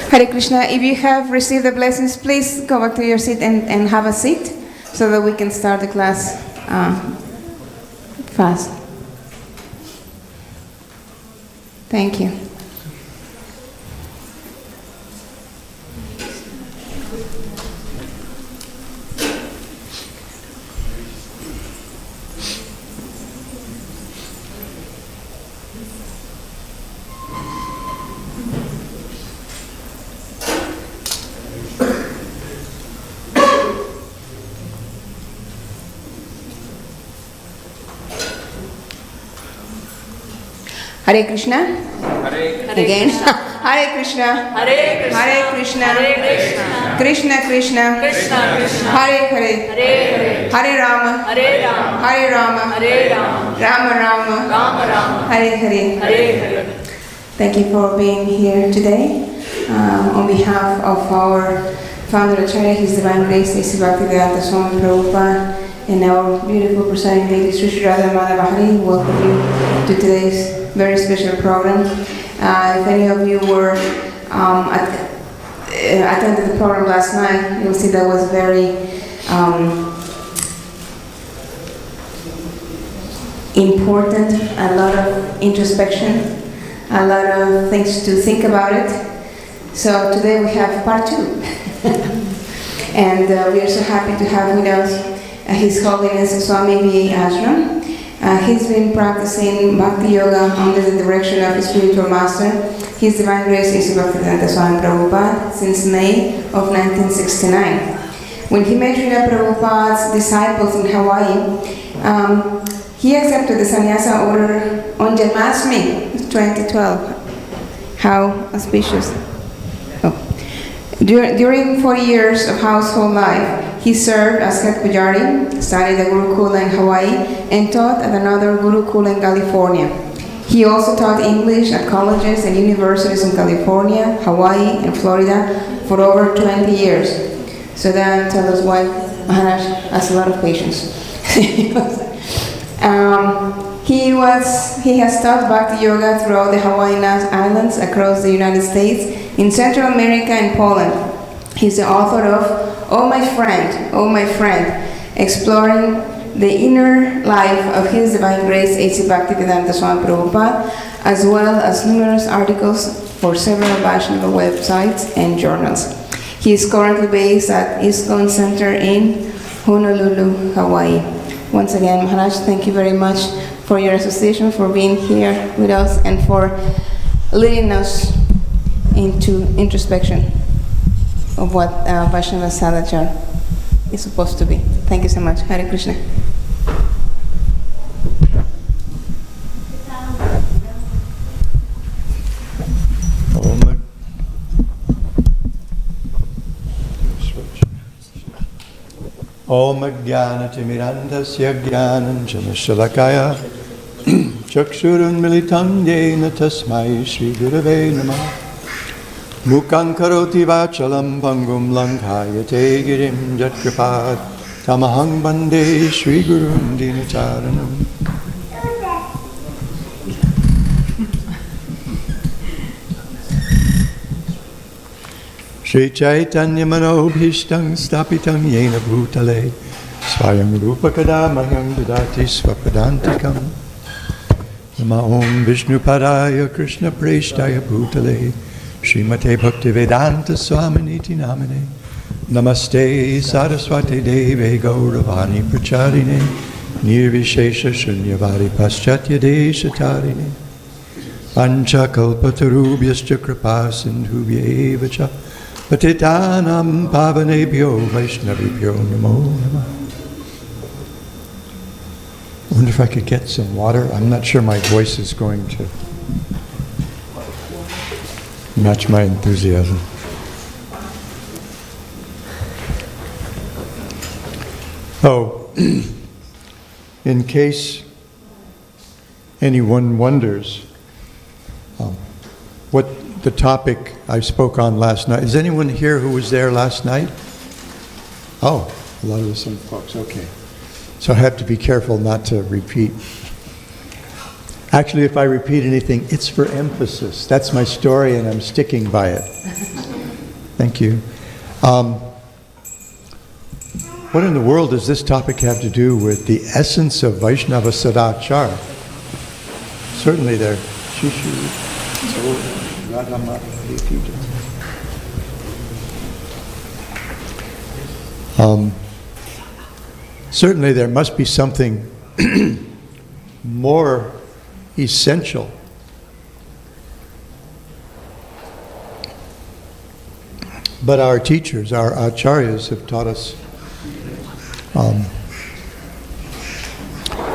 Hare Krishna, if you have received the blessings, please go back to your seat and have a seat so that we can start the class fast. Thank you. Hare Krishna. Again. Hare Krishna. Hare Krishna. Hare Krishna. Hare Krishna. Krishna Krishna. Krishna Krishna. Hare Hare. Hare Hare. Hare Rama. Hare Rama. Hare Rama. Hare Rama. Rama Rama. Rama Rama. Hare Hare. Hare Hare. Thank you for being here today. On behalf of our founder Acharya, His Divine Grace, A.C. Bhaktivedanta Swami Prabhupada, and our beautiful presiding lady, Sri Radha Madhavahari, welcome you to today's very special program. If any of you were attended the program last night, you'll see that was very important, a lot of introspection, a lot of things to think about it. So today we have part 2. And we are so happy to have with us His Holiness Swami V. Ashram. He's been practicing Bhakti Yoga under the direction of his spiritual master, His Divine Grace A.C. Bhaktivedanta Swami Prabhupada, since May of 1969. When he met Srila Prabhupada's disciples in Hawaii, he accepted the sannyasa order on Janmashtami 2012. How auspicious. During 40 years of household life, he served as head pujari, studied at Gurukula in Hawaii, and taught at another Gurukula in California. He also taught English at colleges and universities in California, Hawaii, and Florida for over 20 years. So that tells us why Maharaj has a lot of patience. He has taught Bhakti Yoga throughout the Hawaiian Islands, across the United States, in Central America and Poland. He's the author of Oh My Friend, exploring the inner life of His Divine Grace A.C. Bhaktivedanta Swami Prabhupada, as well as numerous articles for several Vaishnava websites and journals. He is currently based at ISKCON Center in Honolulu, Hawaii. Once again, Maharaj, thank you very much for your association, for being here with us, and for leading us into introspection of what Vaishnava Sadachar is supposed to be. Thank you so much. Hare Krishna. Om Jnanatimirandhasya Jnananjana Shalakaya Chakshurun Militam Yena Tasmai Shri Gurave Namah Mukhaṁ karoti vachalam pangum langhayate girim jatkripat tamahang bande Shri Gurun Dinacharanam. Shri Chaitanya Manobhishtam Stapitam Yena Bhutale Swayam Rupa Kadamaham Dudati Swapadantikam Nama Om Vishnu Padaya Krishna Preshtaya Bhutale Srimate Bhaktivedanta Swaminiti Namane Namaste Saraswati Deve Gauravani Pracharine Nirvishesha Shunyavadi Paschatya Deshatarine Pancha Kalpatarubhyascha Kripa Sindhubhya Evacha Patitanam Pavanebhyo Vaishnavibhyo Namo Namah. I wonder if I could get some water. I'm not sure my voice is going to match my enthusiasm. Oh, in case anyone wonders what the topic I spoke on last night. Is anyone here who was there last night? Oh, a lot of the same folks, okay. So I have to be careful not to repeat. Actually, if I repeat anything, it's for emphasis. That's my story, and I'm sticking by it. Thank you. What in the world does this topic have to do with the essence of Vaishnava Sadachar? Certainly there. Certainly there must be something more essential. But our teachers, our acharyas have taught us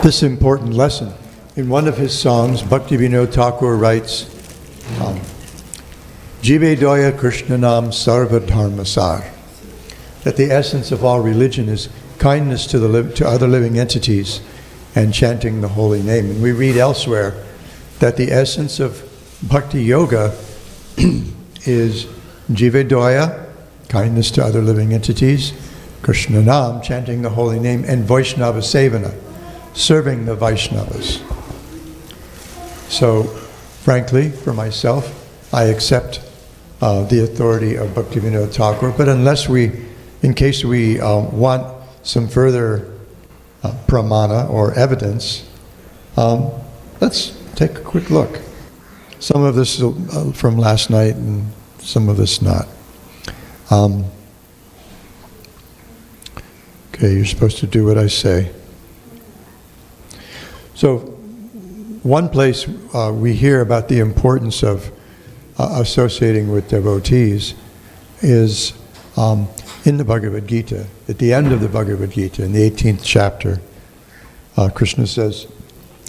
this important lesson. In one of his songs, Bhaktivinoda Thakur writes, Jive doya Krishnanam sarva dharmasar, that the essence of all religion is kindness to other living entities and chanting the holy name. And we read elsewhere that the essence of bhakti yoga is Jive doya, kindness to other living entities, Krishnanam, chanting the holy name, and Vaishnava sevana, serving the Vaishnavas. So, frankly, for myself, I accept the authority of Bhaktivinoda Thakur, but in case we want some further pramana or evidence, let's take a quick look. Some of this is from last night and some of this not. Okay, you're supposed to do what I say. So, one place we hear about the importance of associating with devotees is in the Bhagavad Gita. At the end of the Bhagavad Gita, in the 18th chapter, Krishna says,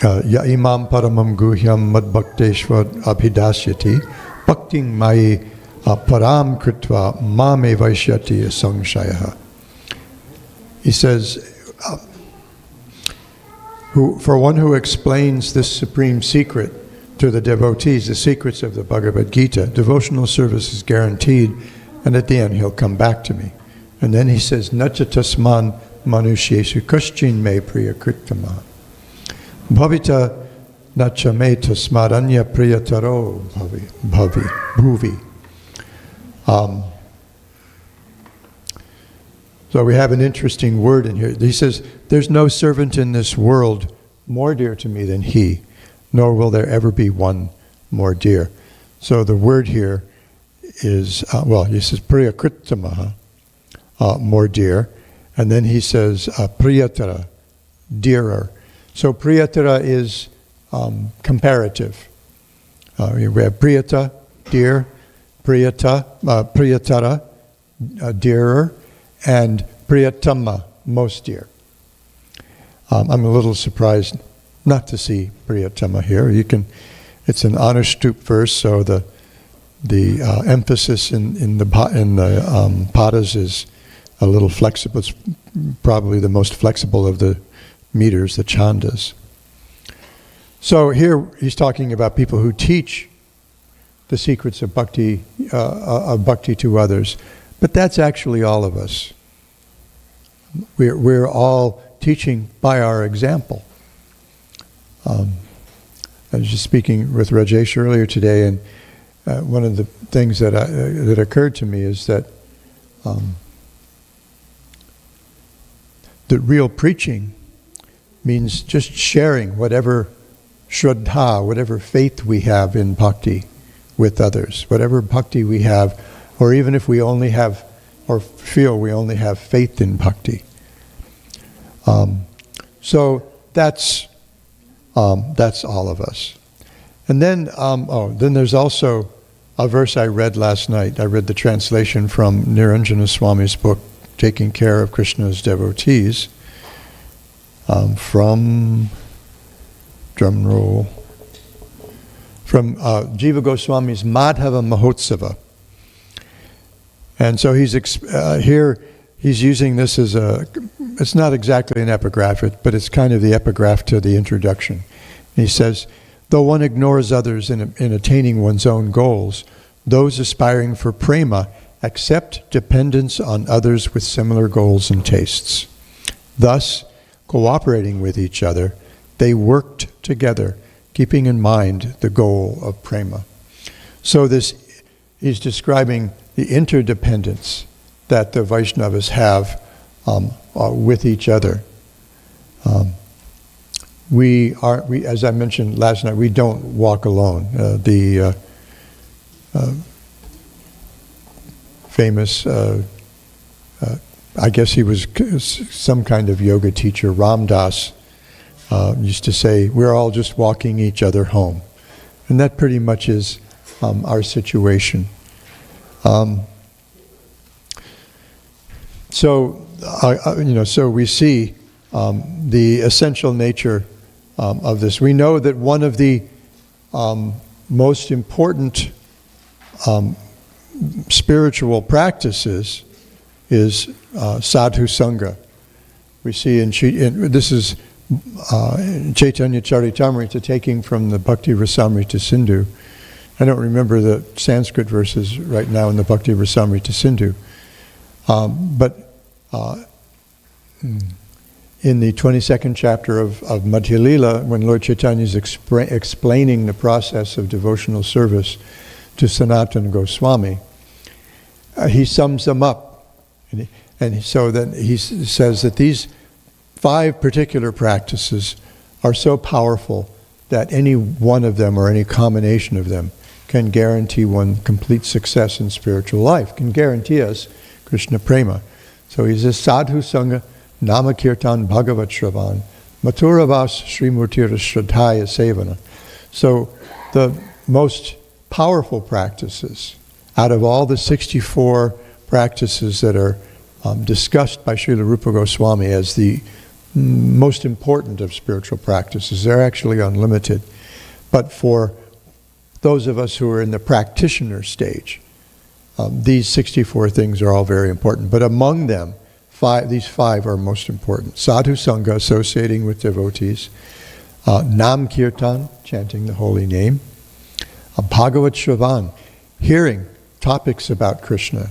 Ya imam paramam guhyam madbhakteshva abhidasyati bhakting mai param kritva mame vaishyati asangshayah. He says, for one who explains this supreme secret to the devotees, the secrets of the Bhagavad Gita, devotional service is guaranteed, and at the end he'll come back to me. And then he says, Nacha tasman manusheshu kaschin me priya kritama bhavita nacha me tasmaranya priyataro bhuvi. So we have an interesting word in here. He says, there's no servant in this world more dear to me than he, nor will there ever be one more dear. So the word here is, he says priyakritamaha, more dear, and then he says priyatara, dearer. So priyatara is comparative. We have priyata, dear, priyatara, dearer, and priyatama, most dear. I'm a little surprised not to see priyatama here. It's an Anushtup verse, so the emphasis in the padas is a little flexible. It's probably the most flexible of the meters, the chandas. So here he's talking about people who teach the secrets of bhakti to others. But that's actually all of us. We're all teaching by our example. I was just speaking with Rajesh earlier today, and one of the things that occurred to me is that the real preaching means just sharing whatever shraddha, whatever faith we have in bhakti with others, whatever bhakti we have, or even if we only have, or feel we only have faith in bhakti. So that's all of us. And then, then there's also a verse I read last night. I read the translation from Niranjana Swami's book, Taking Care of Krishna's Devotees, from, drumroll, from Jiva Goswami's Madhava Mahotsava. And so he's using this as it's not exactly an epigraph, but it's kind of the epigraph to the introduction. And he says, though one ignores others in attaining one's own goals, those aspiring for prema accept dependence on others with similar goals and tastes. Thus, cooperating with each other, they worked together, keeping in mind the goal of prema. So this is describing the interdependence that the Vaishnavas have with each other. We, as I mentioned last night, we don't walk alone. The famous, I guess he was some kind of yoga teacher, Ram Dass, used to say, we're all just walking each other home. And that pretty much is our situation. So we see the essential nature of this. We know that one of the most important spiritual practices is sadhu sangha. We see this is Chaitanya Charitamrita, taking from the Bhakti Rasamrita Sindhu. I don't remember the Sanskrit verses right now in the Bhakti Rasamrita Sindhu. But in the 22nd chapter of Madhya Lila, when Lord Chaitanya is explaining the process of devotional service to Sanatana Goswami, he sums them up. And so then he says that these 5 particular practices are so powerful that any one of them or any combination of them can guarantee one complete success in spiritual life, can guarantee us Krishna prema. So he says, sadhu sangha, nama kirtan bhagavat shravan, maturavas srimurtira shraddhaya sevana. So the most powerful practices out of all the 64 practices that are discussed by Srila Rupa Goswami as the most important of spiritual practices, they're actually unlimited. But for those of us who are in the practitioner stage, these 64 things are all very important. But among them, these 5 are most important. Sadhu Sangha, associating with devotees. Nam Kirtan, chanting the holy name. Bhagavat Shravan, hearing topics about Krishna.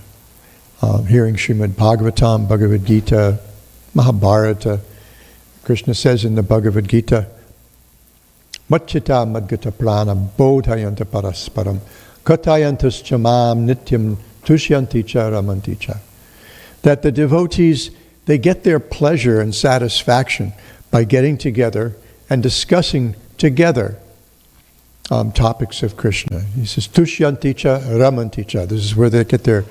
Hearing Srimad Bhagavatam, Bhagavad Gita, Mahabharata. Krishna says in the Bhagavad Gita, Matchita madgata prana bodhayanta parasparam katayantas chamam nityam tushyanti cha ramanti cha. That the devotees, they get their pleasure and satisfaction by getting together and discussing together topics of Krishna. He says, tushyanti cha ramanti cha. This is where they get their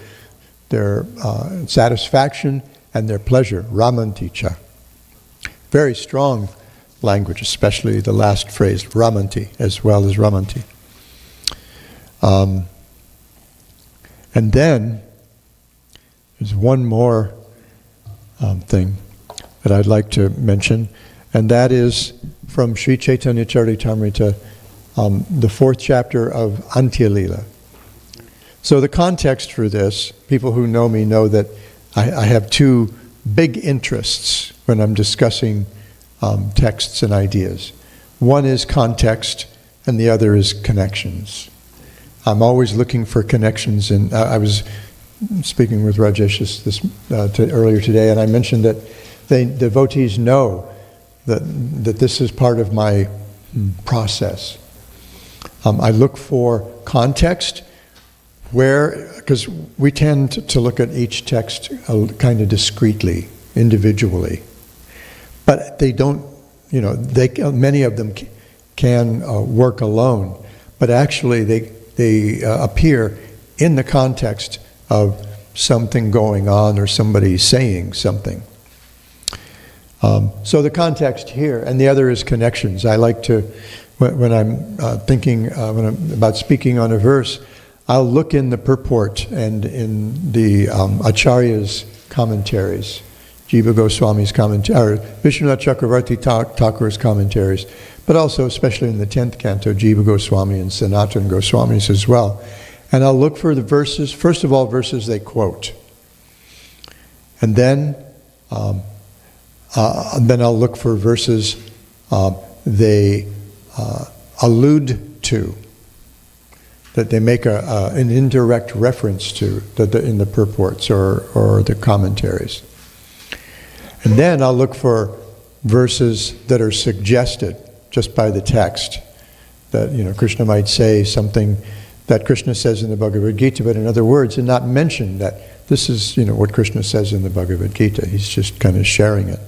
satisfaction and their pleasure, ramanti cha. Very strong language, especially the last phrase, ramanti, as well as ramanti. And then, there's one more thing that I'd like to mention, and that is from Sri Chaitanya Charitamrita, the 4th chapter of Antya Lila. So the context for this, people who know me know that I have 2 big interests when I'm discussing texts and ideas. One is context, and the other is connections. I'm always looking for connections, and I was speaking with Rajesh earlier today, and I mentioned that devotees know that this is part of my process. I look for context, because we tend to look at each text kind of discreetly, individually. But they don't, many of them can work alone, but actually they appear in the context of something going on or somebody saying something. So the context here, and the other is connections. I like to, when I'm about speaking on a verse, I'll look in the purport and in the Acharya's commentaries, Jiva Goswami's commentary, Vishwanath Chakravarti Thakur's commentaries, but also especially in the 10th canto, Jiva Goswami and Sanatana Goswami's as well. And I'll look for the verses, first of all, verses they quote. And then I'll look for verses they allude to, that they make an indirect reference to in the purports or the commentaries. And then I'll look for verses that are suggested just by the text. That, Krishna might say something that Krishna says in the Bhagavad Gita, but in other words, and not mention that this is, what Krishna says in the Bhagavad Gita. He's just kind of sharing it.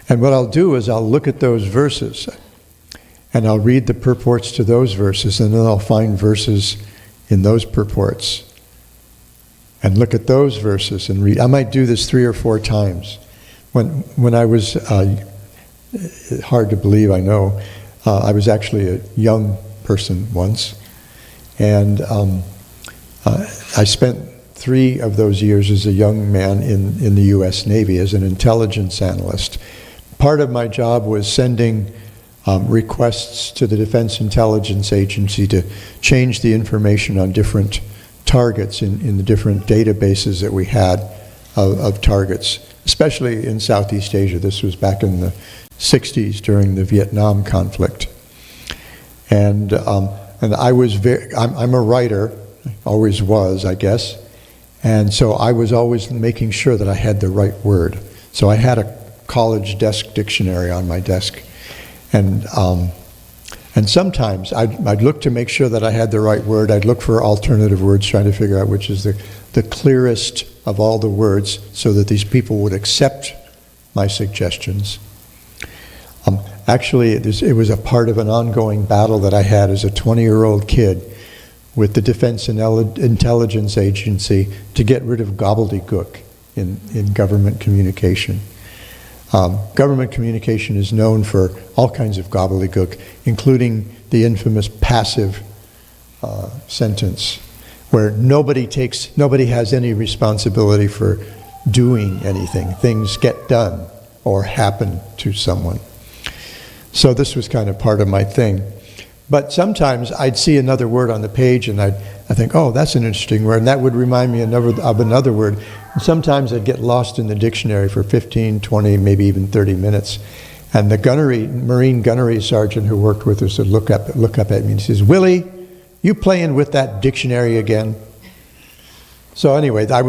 And what I'll do is I'll look at those verses, and I'll read the purports to those verses, and then I'll find verses in those purports, and look at those verses and read. I might do this 3 or 4 times. When I was, hard to believe, I know, I was actually a young person once, and I spent 3 of those years as a young man in the U.S. Navy as an intelligence analyst. Part of my job was sending requests to the Defense Intelligence Agency to change the information on different targets in the different databases that we had of targets, especially in Southeast Asia. This was back in the 60s during the Vietnam conflict. And I was I'm a writer, always was, I guess. And so I was always making sure that I had the right word. So I had a college desk dictionary on my desk. And sometimes I'd look to make sure that I had the right word. I'd look for alternative words, trying to figure out which is the clearest of all the words so that these people would accept my suggestions. Actually, it was a part of an ongoing battle that I had as a 20-year-old kid with the Defense Intelligence Agency to get rid of gobbledygook in government communication. Government communication is known for all kinds of gobbledygook, including the infamous passive sentence, where nobody has any responsibility for doing anything. Things get done or happen to someone. So this was kind of part of my thing. But sometimes I'd see another word on the page and I think, oh, that's an interesting word, and that would remind me of another word. And sometimes I'd get lost in the dictionary for 15, 20, maybe even 30 minutes. And the Marine gunnery sergeant who worked with us would look up at me and he says, "Willie, you playing with that dictionary again?" So anyway, I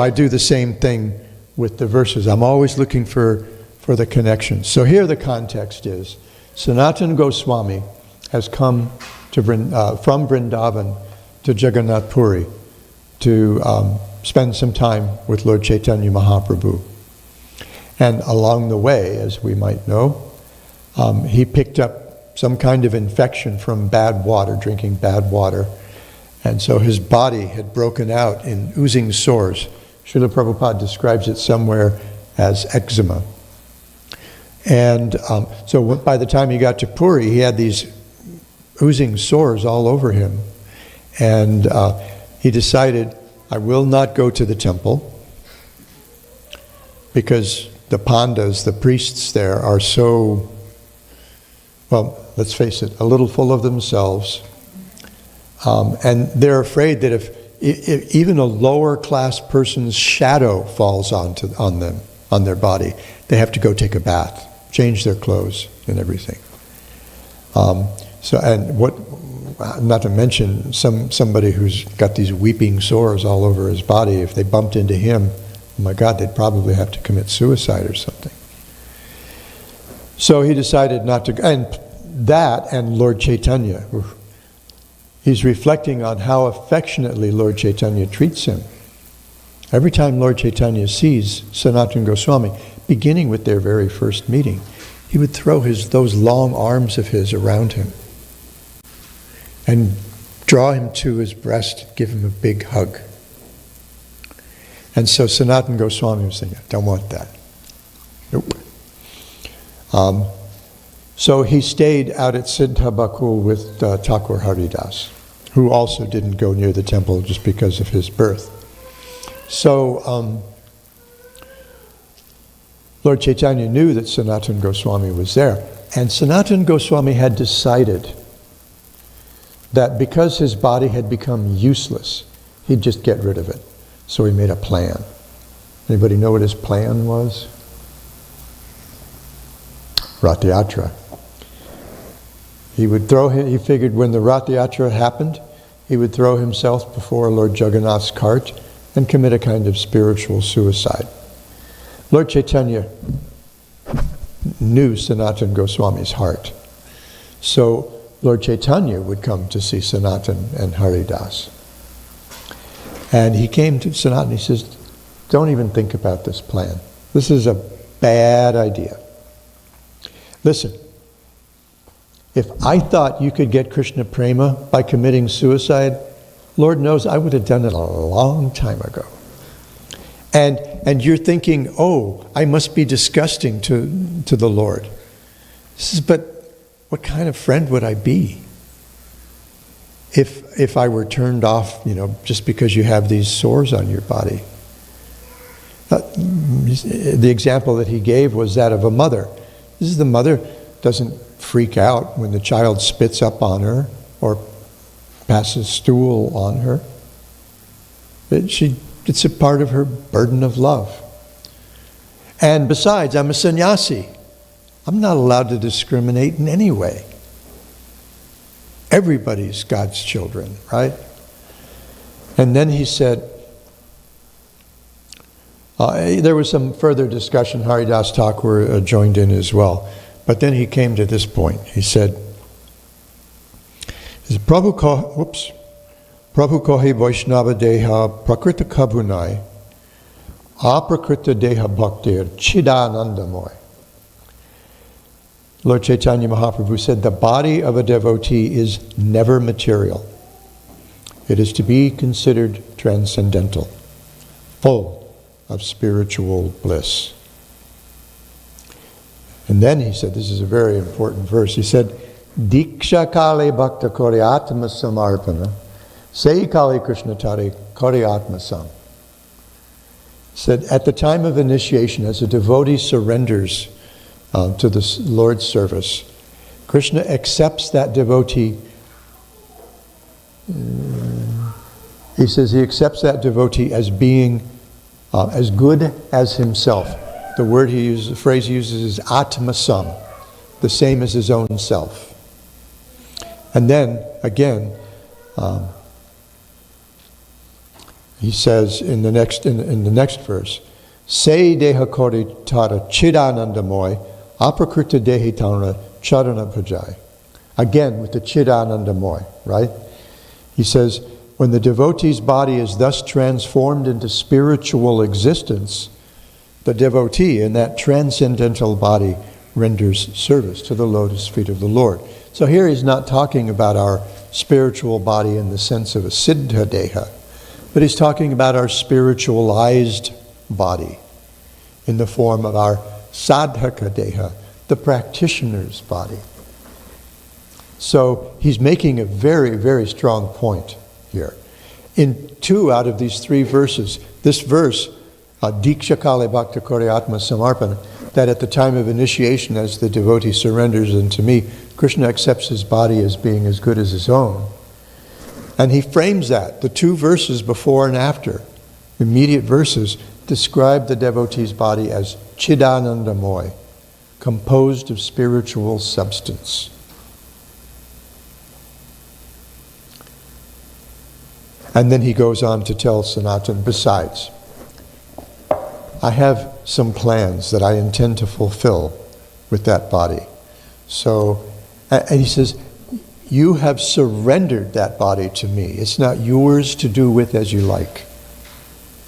do the same thing with the verses. I'm always looking for the connections. So here the context is, Sanatana Goswami has come to from Vrindavan to Jagannath Puri to spend some time with Lord Chaitanya Mahaprabhu. And along the way, as we might know, he picked up some kind of infection from bad water, drinking bad water. And so his body had broken out in oozing sores. Srila Prabhupada describes it somewhere as eczema. And so by the time he got to Puri, he had these oozing sores all over him. And he decided, I will not go to the temple because the pandas, the priests there, are so, well, let's face it, a little full of themselves. And they're afraid that if even a lower class person's shadow falls on them, on their body, they have to go take a bath, change their clothes and everything. Not to mention somebody who's got these weeping sores all over his body, if they bumped into him, oh my God, they'd probably have to commit suicide or something. So he decided not to, and Lord Chaitanya, he's reflecting on how affectionately Lord Chaitanya treats him. Every time Lord Chaitanya sees Sanatana Goswami, beginning with their very first meeting, he would throw those long arms of his around him and draw him to his breast, give him a big hug. And so Sanatana Goswami was thinking, I don't want that. Nope. So he stayed out at Siddha Bakul with Thakur Haridas, who also didn't go near the temple just because of his birth. So Lord Chaitanya knew that Sanatana Goswami was there. And Sanatana Goswami had decided that because his body had become useless, he'd just get rid of it. So he made a plan. Anybody know what his plan was? Rath Yatra. He figured when the Rath Yatra happened, he would throw himself before Lord Jagannath's cart and commit a kind of spiritual suicide. Lord Chaitanya knew Sanatana Goswami's heart. So Lord Chaitanya would come to see Sanatan and Haridas. And he came to Sanatan, he says, don't even think about this plan. This is a bad idea. Listen, if I thought you could get Krishna prema by committing suicide, Lord knows I would have done it a long time ago. And you're thinking, oh, I must be disgusting to the Lord. He says, but what kind of friend would I be if I were turned off, just because you have these sores on your body? The example that he gave was that of a mother. This is the mother doesn't freak out when the child spits up on her or passes stool on her. It's a part of her burden of love. And besides, I'm a sannyasi. I'm not allowed to discriminate in any way. Everybody's God's children, right? And then he said, there was some further discussion. Haridas Thakur joined in as well. But then he came to this point. He said, Prabhu kohe Vaishnava deha prakrita kabunai aprakrita deha bhaktir chidanandamoy. Lord Chaitanya Mahaprabhu said, the body of a devotee is never material. It is to be considered transcendental, full of spiritual bliss. And then he said, this is a very important verse, he said, Diksha kale bhakta kore atma samarpana, sei kale Krishna tare kore atma sam. Said, at the time of initiation, as a devotee surrenders to the Lord's service, Krishna accepts that devotee. He says he accepts that devotee as being as good as himself. The phrase he uses is atmasam, the same as his own self. And then again, he says in the next verse, "Se deha kori tara chidanandamoy aprakrita dehi tana charana bhajai." Again with the chidanandamoy, right? He says, when the devotee's body is thus transformed into spiritual existence, the devotee in that transcendental body renders service to the lotus feet of the Lord. So here he's not talking about our spiritual body in the sense of a siddha deha, but he's talking about our spiritualized body in the form of our sadhaka deha, the practitioner's body. So he's making a very, very strong point here. In 2 out of these 3 verses, this verse, Diksha Kale Bhakta Kore Atma Samarpana, that at the time of initiation, as the devotee surrenders unto me, Krishna accepts his body as being as good as his own. And he frames that. The 2 verses before and after, immediate verses, describe the devotee's body as Chidanandamoy, composed of spiritual substance. And then he goes on to tell Sanatan, besides, I have some plans that I intend to fulfill with that body. So, and he says, you have surrendered that body to me. It's not yours to do with as you like.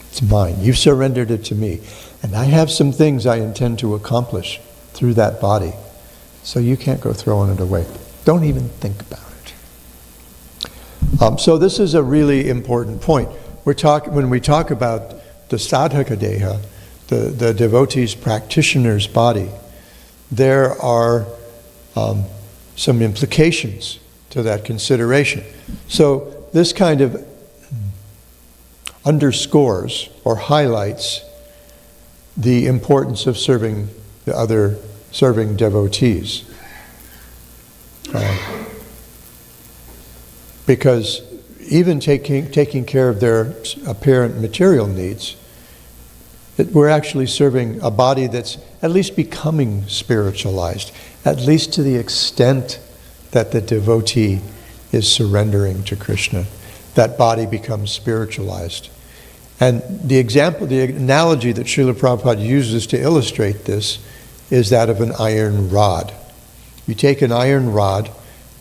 It's mine. You've surrendered it to me. And I have some things I intend to accomplish through that body. So you can't go throwing it away. Don't even think about it. So this is a really important point. When we talk about the sadhaka deha, the devotee's practitioner's body, there are some implications to that consideration. So this kind of underscores or highlights the importance of serving devotees. Because even taking care of their apparent material needs, we're actually serving a body that's at least becoming spiritualized, at least to the extent that the devotee is surrendering to Krishna. That body becomes spiritualized. And the analogy that Srila Prabhupada uses to illustrate this is that of an iron rod. You take an iron rod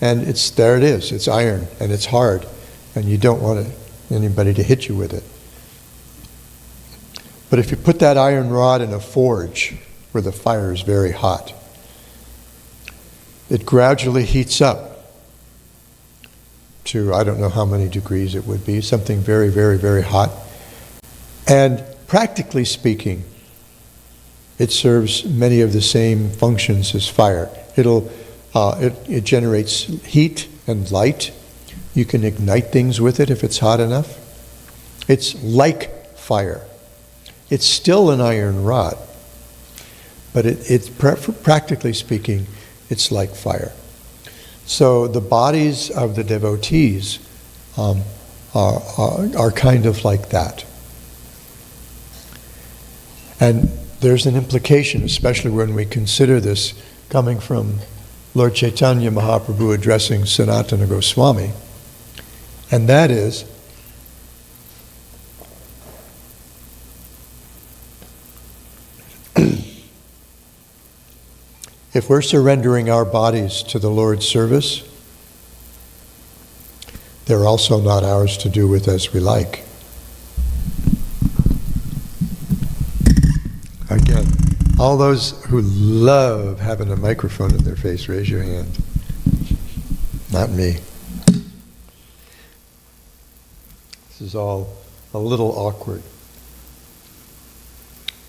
And there it is. It's iron, and it's hard, and you don't want anybody to hit you with it. But if you put that iron rod in a forge where the fire is very hot, it gradually heats up to, I don't know how many degrees it would be, something very, very, very hot. And practically speaking, it serves many of the same functions as fire. It generates heat and light. You can ignite things with it if it's hot enough. It's like fire. It's still an iron rod, but practically speaking, it's like fire. So the bodies of the devotees are kind of like that. And there's an implication, especially when we consider this coming from Lord Chaitanya Mahaprabhu addressing Sanatana Goswami, and that is, if we're surrendering our bodies to the Lord's service, they're also not ours to do with as we like. Again, all those who love having a microphone in their face, raise your hand. Not me. This is all a little awkward.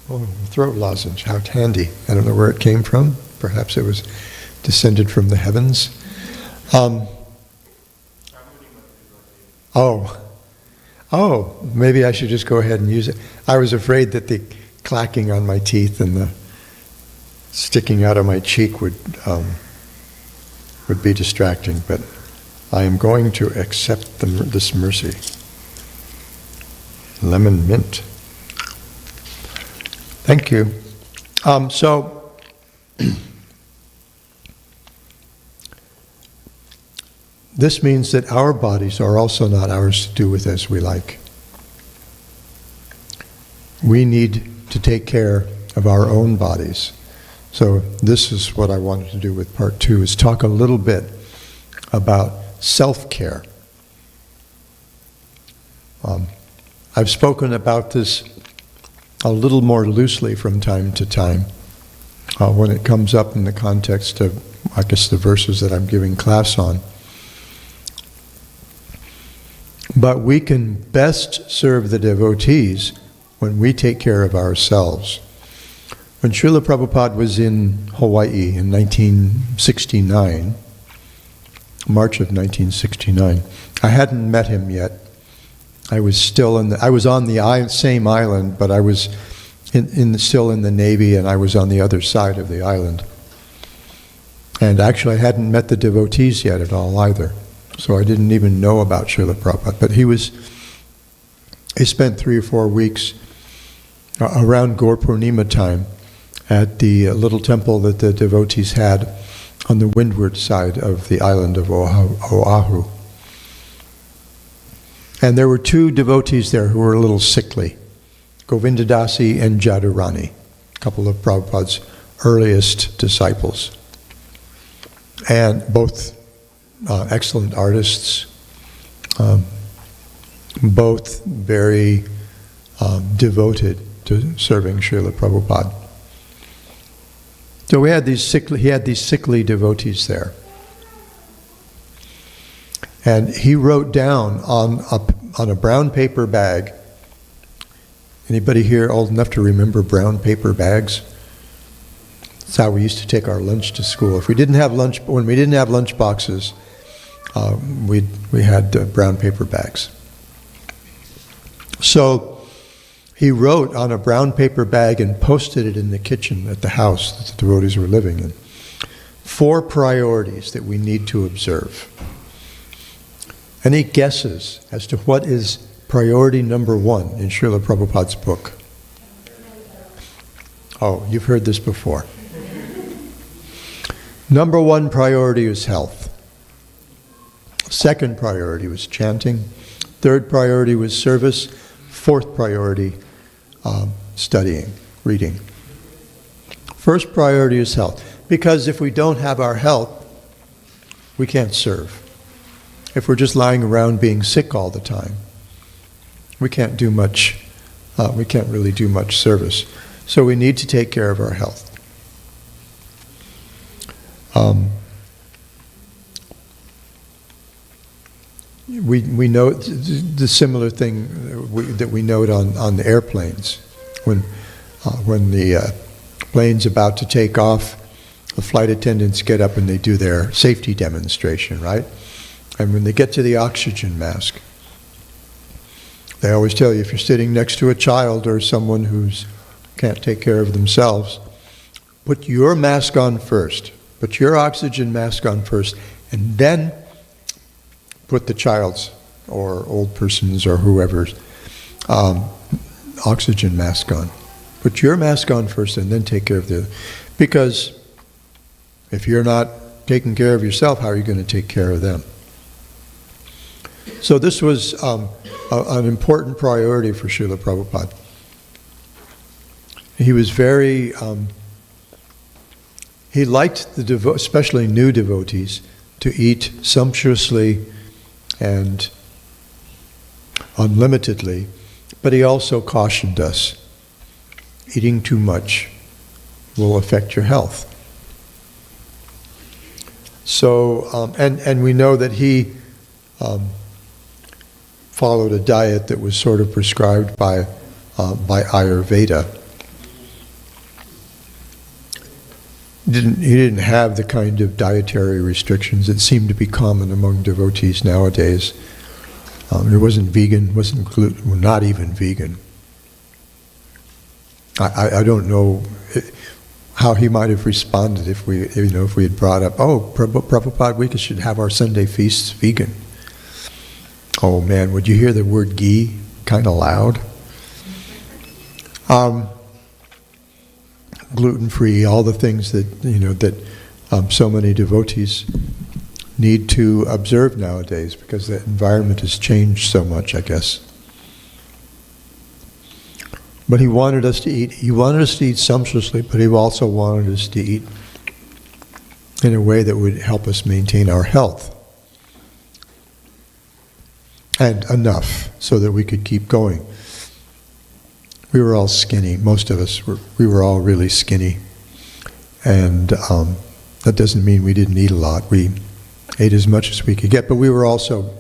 Oh, throat lozenge, how handy. I don't know where it came from. Perhaps it was descended from the heavens. Maybe I should just go ahead and use it. I was afraid that the clacking on my teeth and the sticking out of my cheek would be distracting, but I am going to accept this mercy. Lemon mint. Thank you. This means that our bodies are also not ours to do with as we like. We need to take care of our own bodies. So this is what I wanted to do with part 2, is talk a little bit about self-care. I've spoken about this a little more loosely from time to time when it comes up in the context of, I guess, the verses that I'm giving class on. But we can best serve the devotees when we take care of ourselves. When Srila Prabhupada was in Hawaii in 1969, March of 1969, I hadn't met him yet. I was still I was on the same island, but I was still in the Navy, and I was on the other side of the island. And actually, I hadn't met the devotees yet at all either. So I didn't even know about Srila Prabhupada. But he spent 3 or 4 weeks around Gaur Purnima time at the little temple that the devotees had on the windward side of the island of Oahu. And there were 2 devotees there who were a little sickly, Govindadasi and Jadurani, a couple of Prabhupada's earliest disciples. And both excellent artists, both very devoted to serving Srila Prabhupada. So he had these sickly devotees there. And he wrote down on a brown paper bag. Anybody here old enough to remember brown paper bags? That's how we used to take our lunch to school. When we didn't have lunch boxes, we had brown paper bags. So he wrote on a brown paper bag and posted it in the kitchen at the house that the devotees were living in. 4 priorities that we need to observe. Any guesses as to what is priority number 1 in Srila Prabhupada's book? Oh, you've heard this before. Number 1 priority is health. 2nd priority was chanting. 3rd priority was service. 4th priority, studying, reading. 1st priority is health. Because if we don't have our health, we can't serve. If we're just lying around being sick all the time, we can't do much, we can't really do much service. So we need to take care of our health. We know the similar thing that we note on the airplanes. When the plane's about to take off, the flight attendants get up and they do their safety demonstration, right? And when they get to the oxygen mask, they always tell you, if you're sitting next to a child or someone who can't take care of themselves, put your mask on first. Put your oxygen mask on first, and then put the child's or old person's or whoever's oxygen mask on. Put your mask on first and then take care of the other. Because if you're not taking care of yourself, how are you going to take care of them? So this was an important priority for Srila Prabhupada. He was very, he liked especially new devotees, to eat sumptuously and unlimitedly, but he also cautioned us, eating too much will affect your health. So, and we know that he followed a diet that was sort of prescribed by Ayurveda. He didn't have the kind of dietary restrictions that seem to be common among devotees nowadays. It wasn't vegan, wasn't gluten, well, not even vegan. I don't know how he might have responded if we had brought up, oh, Prabhupada, we should have our Sunday feasts vegan. Oh man, would you hear the word ghee kind of loud? Gluten-free, all the things that so many devotees need to observe nowadays because the environment has changed so much, I guess. But he wanted us to eat. He wanted us to eat sumptuously, but he also wanted us to eat in a way that would help us maintain our health. And enough so that we could keep going. We were all skinny. Most of us we were all really skinny. And that doesn't mean we didn't eat a lot. We ate as much as we could get, but we were also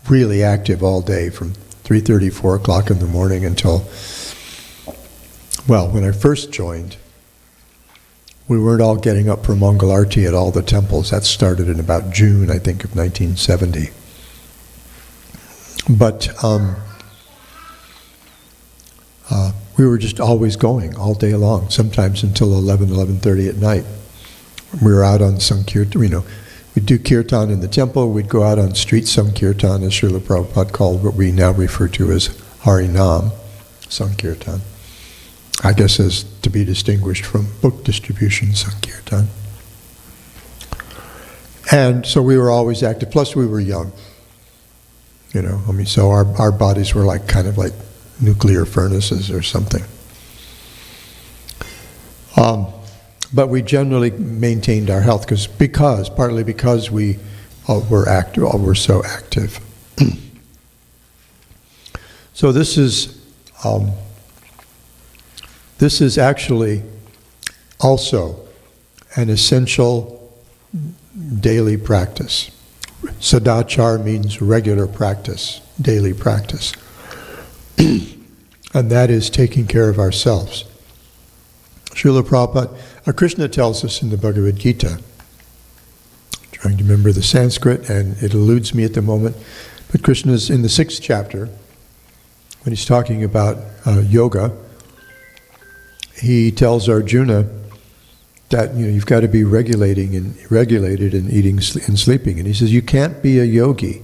really active all day from 3:30, 4 o'clock in the morning until, well, when I first joined, we weren't all getting up for Mangal Arati at all the temples. That started in about June, I think, of 1970. But we were just always going all day long, sometimes until 11:30 at night. We were out on Sankirtan, we'd do Kirtan in the temple, we'd go out on street Sankirtan, as Srila Prabhupada called what we now refer to as Harinam Sankirtan. I guess as to be distinguished from book distribution Sankirtan. And so we were always active, plus we were young. So our bodies were kind of like nuclear furnaces or something. But we generally maintained our health partly because we were active, were so active. So this is actually also an essential daily practice. Sadachar means regular practice, daily practice. And that is taking care of ourselves. Srila Prabhupada, Krishna tells us in the Bhagavad Gita, I'm trying to remember the Sanskrit and it eludes me at the moment, but Krishna's in the 6th chapter, when he's talking about yoga, he tells Arjuna that you've got to be regulated in eating and sleeping. And he says you can't be a yogi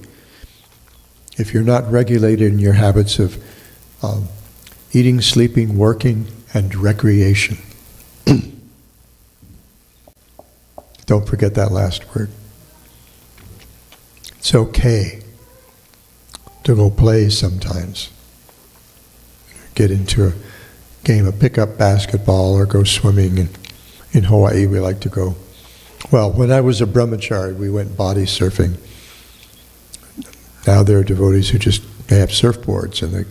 if you're not regulated in your habits of eating, sleeping, working, and recreation. Don't forget that last word. It's okay to go play sometimes. Get into a game of pickup basketball or go swimming. And in Hawaii we like to go Well, when I was a brahmachari, we went body surfing. Now there are devotees who they have surfboards, and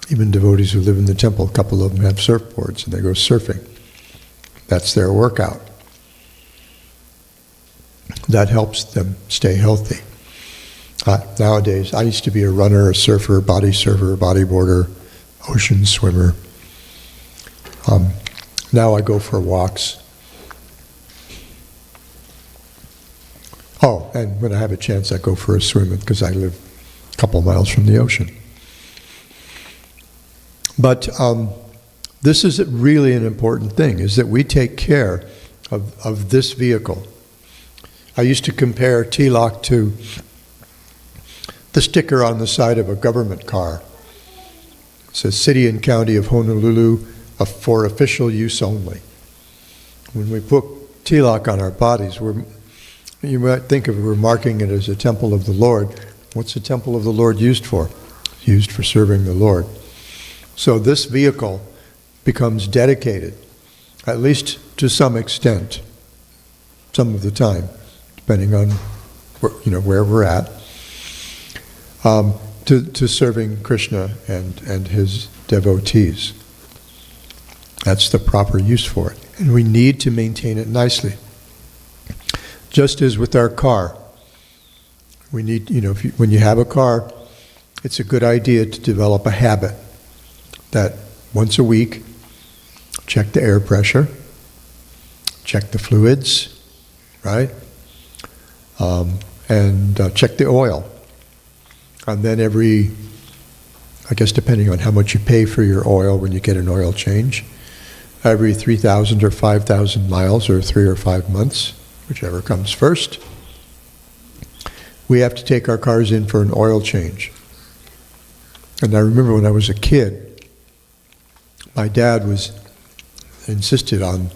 even devotees who live in the temple, a couple of them have surfboards, and they go surfing. That's their workout. That helps them stay healthy. Nowadays, I used to be a runner, a surfer, bodyboarder, ocean swimmer. Now I go for walks. Oh, and when I have a chance, I go for a swim because I live a couple miles from the ocean. But this is really an important thing, is that we take care of this vehicle. I used to compare tilak to the sticker on the side of a government car. It says, City and County of Honolulu for official use only. When we put tilak on our bodies, you might think of we're marking it as a temple of the Lord. What's the temple of the Lord used for? It's used for serving the Lord. So this vehicle becomes dedicated, at least to some extent, some of the time, depending on where we're at, to serving Krishna and his devotees. That's the proper use for it. And we need to maintain it nicely. Just as with our car. We need, when you have a car, it's a good idea to develop a habit that once a week, check the air pressure, check the fluids, right? And check the oil. And then I guess depending on how much you pay for your oil when you get an oil change, every 3,000 or 5,000 miles or 3 or 5 months, whichever comes first, we have to take our cars in for an oil change. And I remember when I was a kid, my dad insisted on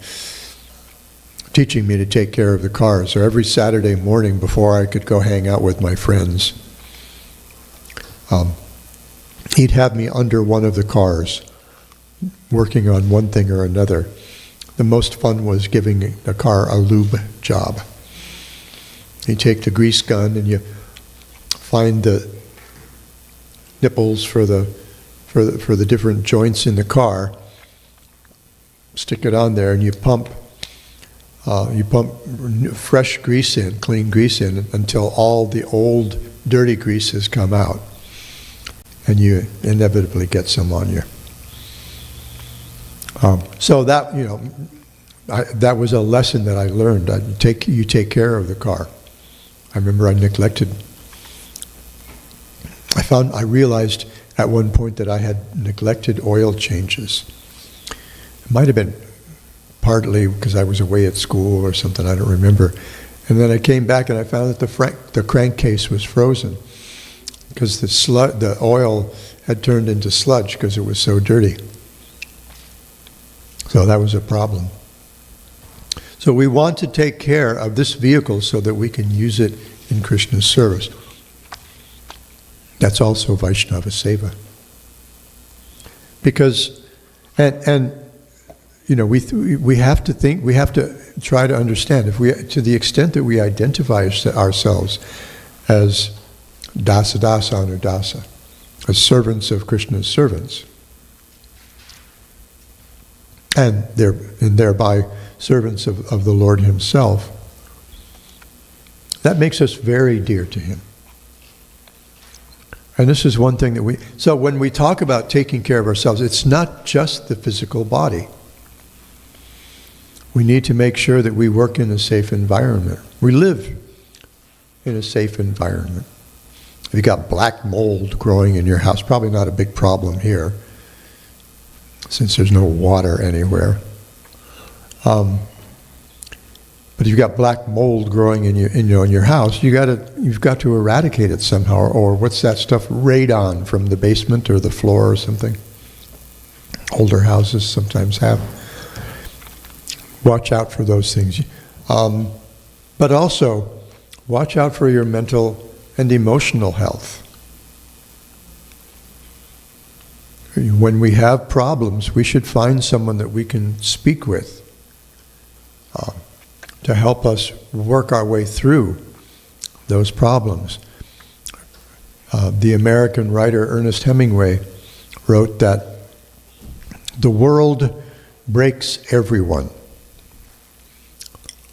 teaching me to take care of the cars. So every Saturday morning before I could go hang out with my friends, he'd have me under one of the cars, working on one thing or another. The most fun was giving the car a lube job. You take the grease gun and you find the nipples for the different joints in the car, stick it on there, and you pump fresh grease in, clean grease in, until all the old dirty grease has come out, and you inevitably get some on you. So that that was a lesson that I learned. You take care of the car. I remember I realized at one point that I had neglected oil changes. It might have been partly because I was away at school or something, I don't remember. And then I came back and I found that the crankcase was frozen because the oil had turned into sludge because it was so dirty. So that was a problem. So we want to take care of this vehicle so that we can use it in Krishna's service. That's also Vaishnava Seva. Because, we have to try to understand, to the extent that we identify ourselves as dasa anudasa, as servants of Krishna's servants, and thereby servants of the Lord himself, that makes us very dear to him. And this is one thing that so when we talk about taking care of ourselves, it's not just the physical body. We need to make sure that we work in a safe environment. We live in a safe environment. If you've got black mold growing in your house, probably not a big problem here, since there's no water anywhere. But if you've got black mold growing in your house, you've got to eradicate it somehow. Or what's that stuff? Radon from the basement or the floor or something. Older houses sometimes have. Watch out for those things. But also, watch out for your mental and emotional health. When we have problems, we should find someone that we can speak with. to help us work our way through those problems. The American writer Ernest Hemingway wrote that the world breaks everyone.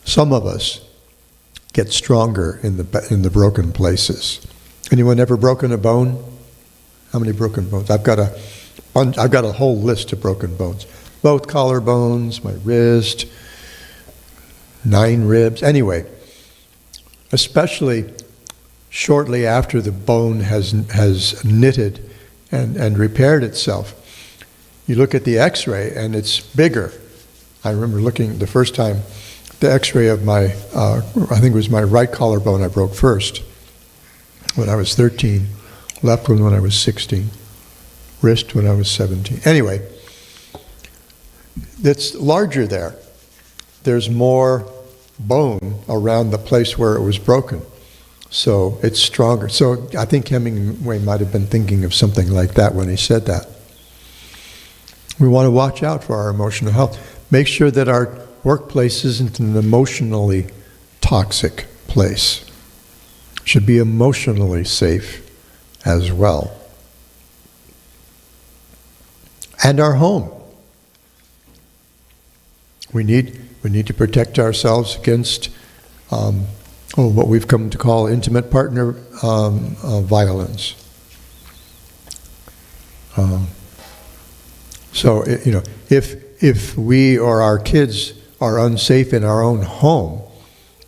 Some of us get stronger in the broken places. Anyone ever broken a bone? How many broken bones? I've got a whole list of broken bones. Both collarbones, my wrist, 9 ribs. Anyway, especially shortly after the bone has knitted and repaired itself, you look at the x-ray and it's bigger. I remember looking the first time, the x-ray of my, I think it was my right collarbone I broke first when I was 13, left one when I was 16, wrist when I was 17. Anyway, it's larger there. There's more bone around the place where it was broken. So it's stronger. So I think Hemingway might have been thinking of something like that when he said that. We want to watch out for our emotional health. Make sure that our workplace isn't an emotionally toxic place. It should be emotionally safe as well. And our home. We need to protect ourselves against what we've come to call intimate partner violence. So if we or our kids are unsafe in our own home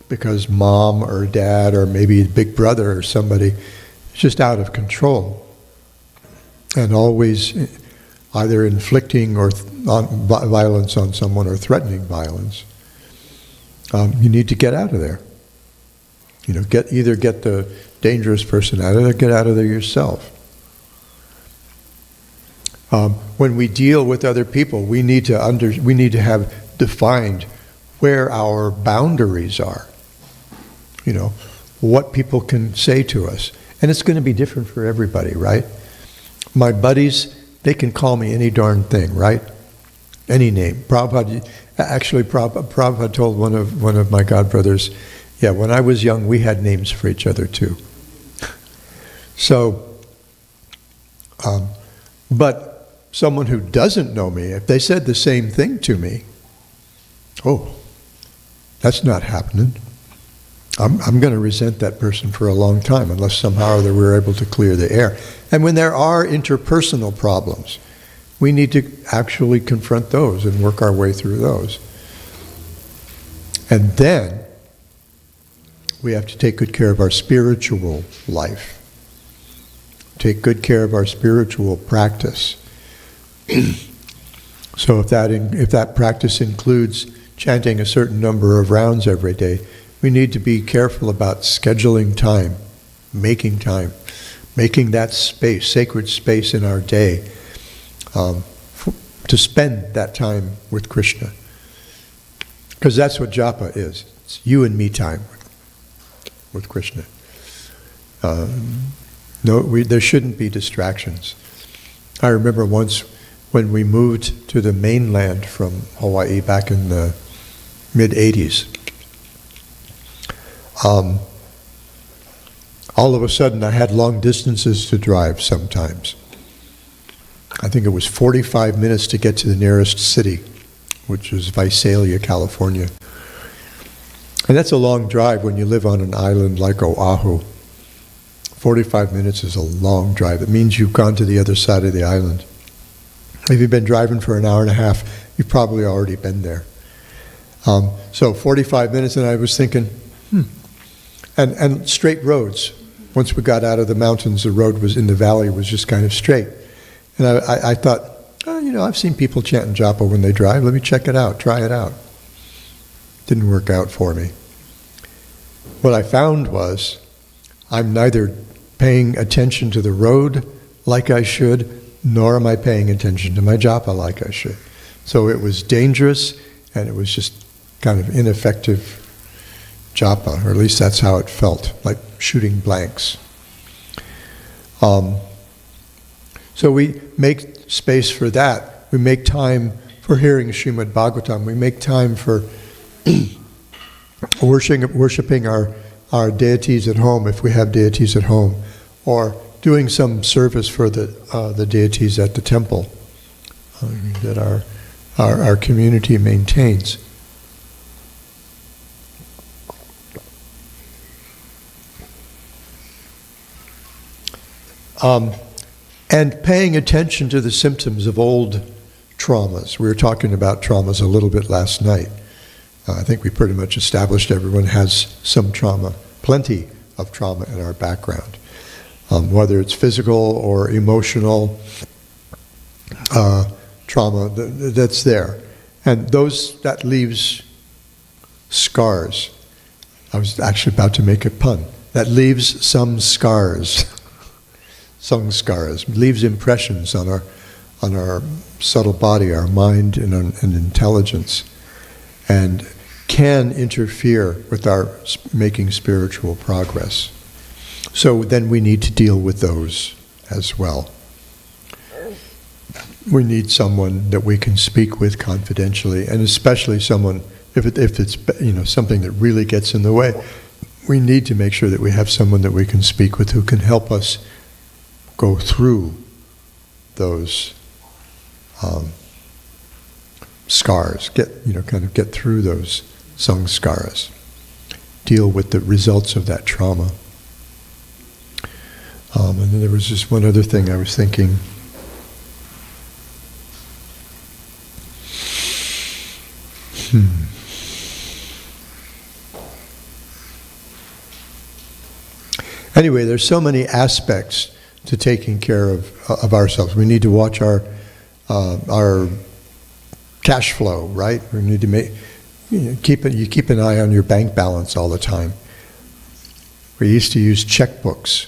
because mom or dad or maybe big brother or somebody is just out of control and always either inflicting or violence on someone or threatening violence, you need to get out of there. Either get the dangerous person out of there, or get out of there yourself. When we deal with other people, we need to have defined where our boundaries are. What people can say to us, and it's going to be different for everybody, right? My buddies, they can call me any darn thing, right? Any name. Prabhupada told one of my godbrothers, yeah, when I was young, we had names for each other too. So, but someone who doesn't know me, if they said the same thing to me, oh, that's not happening. I'm going to resent that person for a long time unless somehow that we're able to clear the air. And when there are interpersonal problems, we need to actually confront those and work our way through those. And then we have to take good care of our spiritual life. Take good care of our spiritual practice. So if that practice includes chanting a certain number of rounds every day, we need to be careful about scheduling time, making that space, sacred space in our day, to spend that time with Krishna. Because that's what japa is. It's you and me time with Krishna. There shouldn't be distractions. I remember once when we moved to the mainland from Hawaii back in the mid-'80s, all of a sudden I had long distances to drive sometimes. I think it was 45 minutes to get to the nearest city, which was Visalia, California. And that's a long drive when you live on an island like Oahu. 45 minutes is a long drive. It means you've gone to the other side of the island. If you've been driving for an hour and a half, you've probably already been there. So 45 minutes, and I was thinking, and straight roads. Once we got out of the mountains, the road was in the valley was just kind of straight. And I thought, I've seen people chanting japa when they drive. Let me check it out, try it out. Didn't work out for me. What I found was I'm neither paying attention to the road like I should, nor am I paying attention to my japa like I should. So it was dangerous, and it was just kind of ineffective japa, or at least that's how it felt, like shooting blanks. So we make space for that. We make time for hearing Srimad Bhagavatam. We make time for worshiping our deities at home, if we have deities at home, or doing some service for the deities at the temple that our community maintains. And paying attention to the symptoms of old traumas. We were talking about traumas a little bit last night. I think we pretty much established everyone has some trauma, plenty of trauma in our background. Whether it's physical or emotional trauma, that's there. And that leaves scars. I was actually about to make a pun. That leaves some scars. Some scars. Leaves impressions on our subtle body, our mind and intelligence. And can interfere with our making spiritual progress. So then we need to deal with those as well. We need someone that we can speak with confidentially, and especially someone, if it's something that really gets in the way, we need to make sure that we have someone that we can speak with who can help us go through those scars, get through those samskaras, deal with the results of that trauma. And then there was just one other thing I was thinking. Anyway, there's so many aspects to taking care of ourselves. We need to watch our cash flow, right? We need to keep an eye on your bank balance all the time. We used to use checkbooks.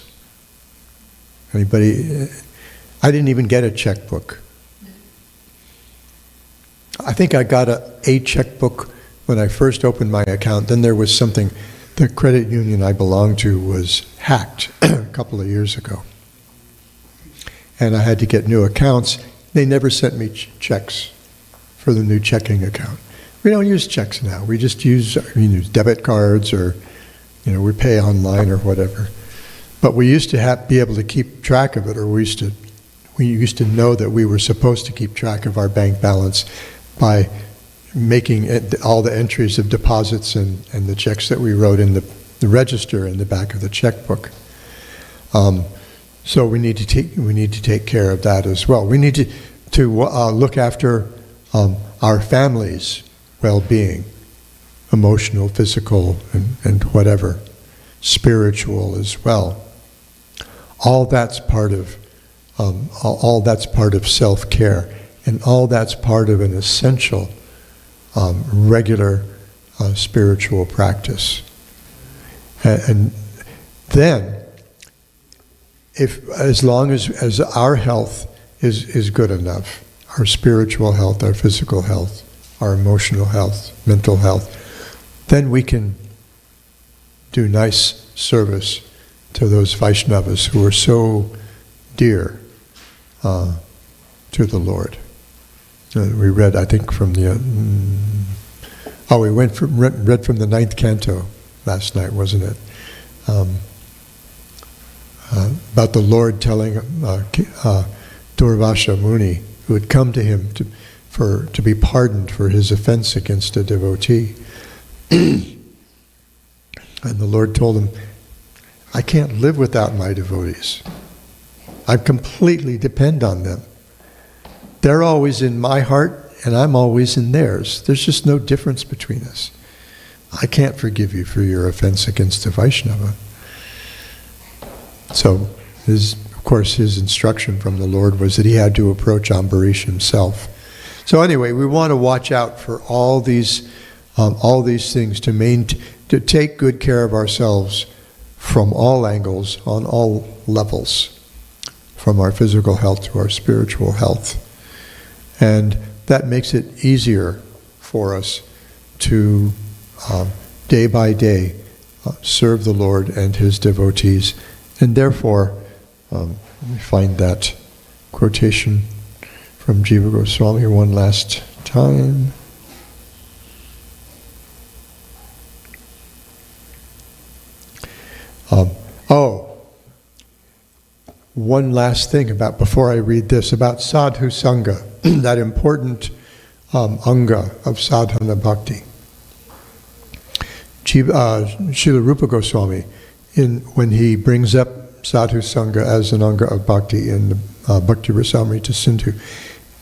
Anybody? I didn't even get a checkbook. I think I got a checkbook when I first opened my account. Then there was something, the credit union I belonged to was hacked a couple of years ago. And I had to get new accounts. They never sent me checks for the new checking account. We don't use checks now. We just use debit cards, or we pay online or whatever. But we used to be able to keep track of it, or we used to know that we were supposed to keep track of our bank balance by making all the entries of deposits and the checks that we wrote in the register in the back of the checkbook. So we need to take care of that as well. We need to look after our family's well-being, emotional, physical, and whatever, spiritual as well. All that's part of self-care, and all that's part of an essential, regular spiritual practice. And then, as long as our health is good enough, our spiritual health, our physical health, our emotional health, mental health, then we can do nice service to those Vaishnavas who are so dear to the Lord. We read, I think, from the read from the 9th canto last night, wasn't it? About the Lord telling Durvasa Muni, who had come to him to be pardoned for his offense against a devotee. And the Lord told him, I can't live without my devotees. I completely depend on them. They're always in my heart, and I'm always in theirs. There's just no difference between us. I can't forgive you for your offense against a Vaishnava. So, of course, his instruction from the Lord was that he had to approach Ambarish himself. So anyway, we want to watch out for all these things to take good care of ourselves from all angles, on all levels, from our physical health to our spiritual health. And that makes it easier for us to, day by day, serve the Lord and his devotees. And therefore, we find that quotation from Jiva Goswami one last time. One last thing before I read this, about sadhu sangha, that important anga of sadhana bhakti. Srila Rupa Goswami, when he brings up sadhu sangha as an anga of bhakti in the Bhakti Rasamrita Sindhu,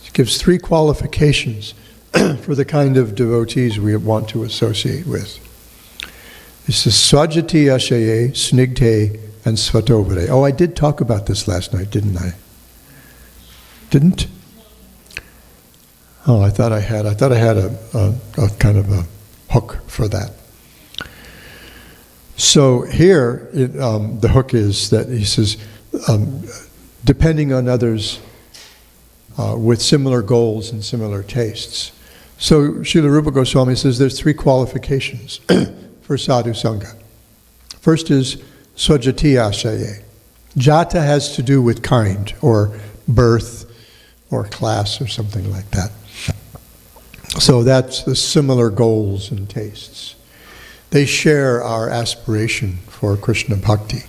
he gives 3 qualifications for the kind of devotees we want to associate with. It says swajati ashaye, snigdhe, and svatovare. Oh, I did talk about this last night, didn't I? Didn't? Oh, I thought I had a kind of a hook for that. So here, the hook is that he says, depending on others with similar goals and similar tastes. So Srila Rupa Goswami says there's 3 qualifications for sadhu sangha. First is swajati ashaye. Jata has to do with kind, or birth, or class, or something like that. So that's the similar goals and tastes. They share our aspiration for Krishna bhakti.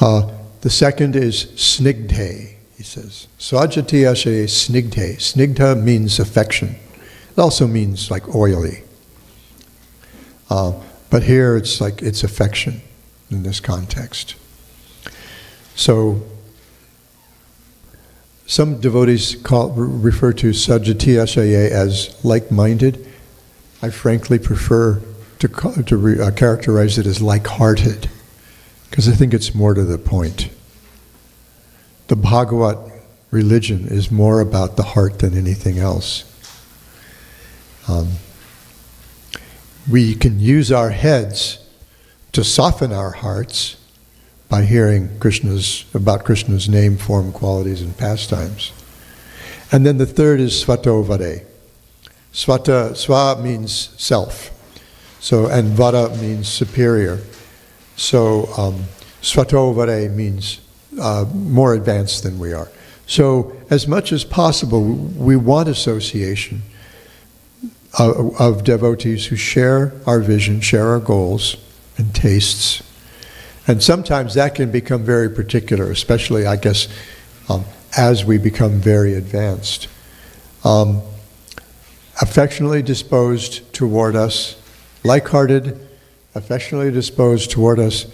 The second is snigdhe, he says. Swajati ashaye snigdhe. Snigdha means affection. It also means like oily. But here it's like it's affection in this context. So some devotees refer to Sajati Ashaye as like-minded. I frankly prefer to characterize it as like-hearted, because I think it's more to the point. The Bhagavat religion is more about the heart than anything else. We can use our heads to soften our hearts by hearing about Krishna's name, form, qualities, and pastimes. And then the third is svatovare. Sva means self. And vara means superior. So svatovare means more advanced than we are. So as much as possible, we want association of devotees who share our vision, share our goals and tastes. And sometimes that can become very particular, especially, I guess, as we become very advanced. Affectionately disposed toward us, like-hearted, affectionately disposed toward us,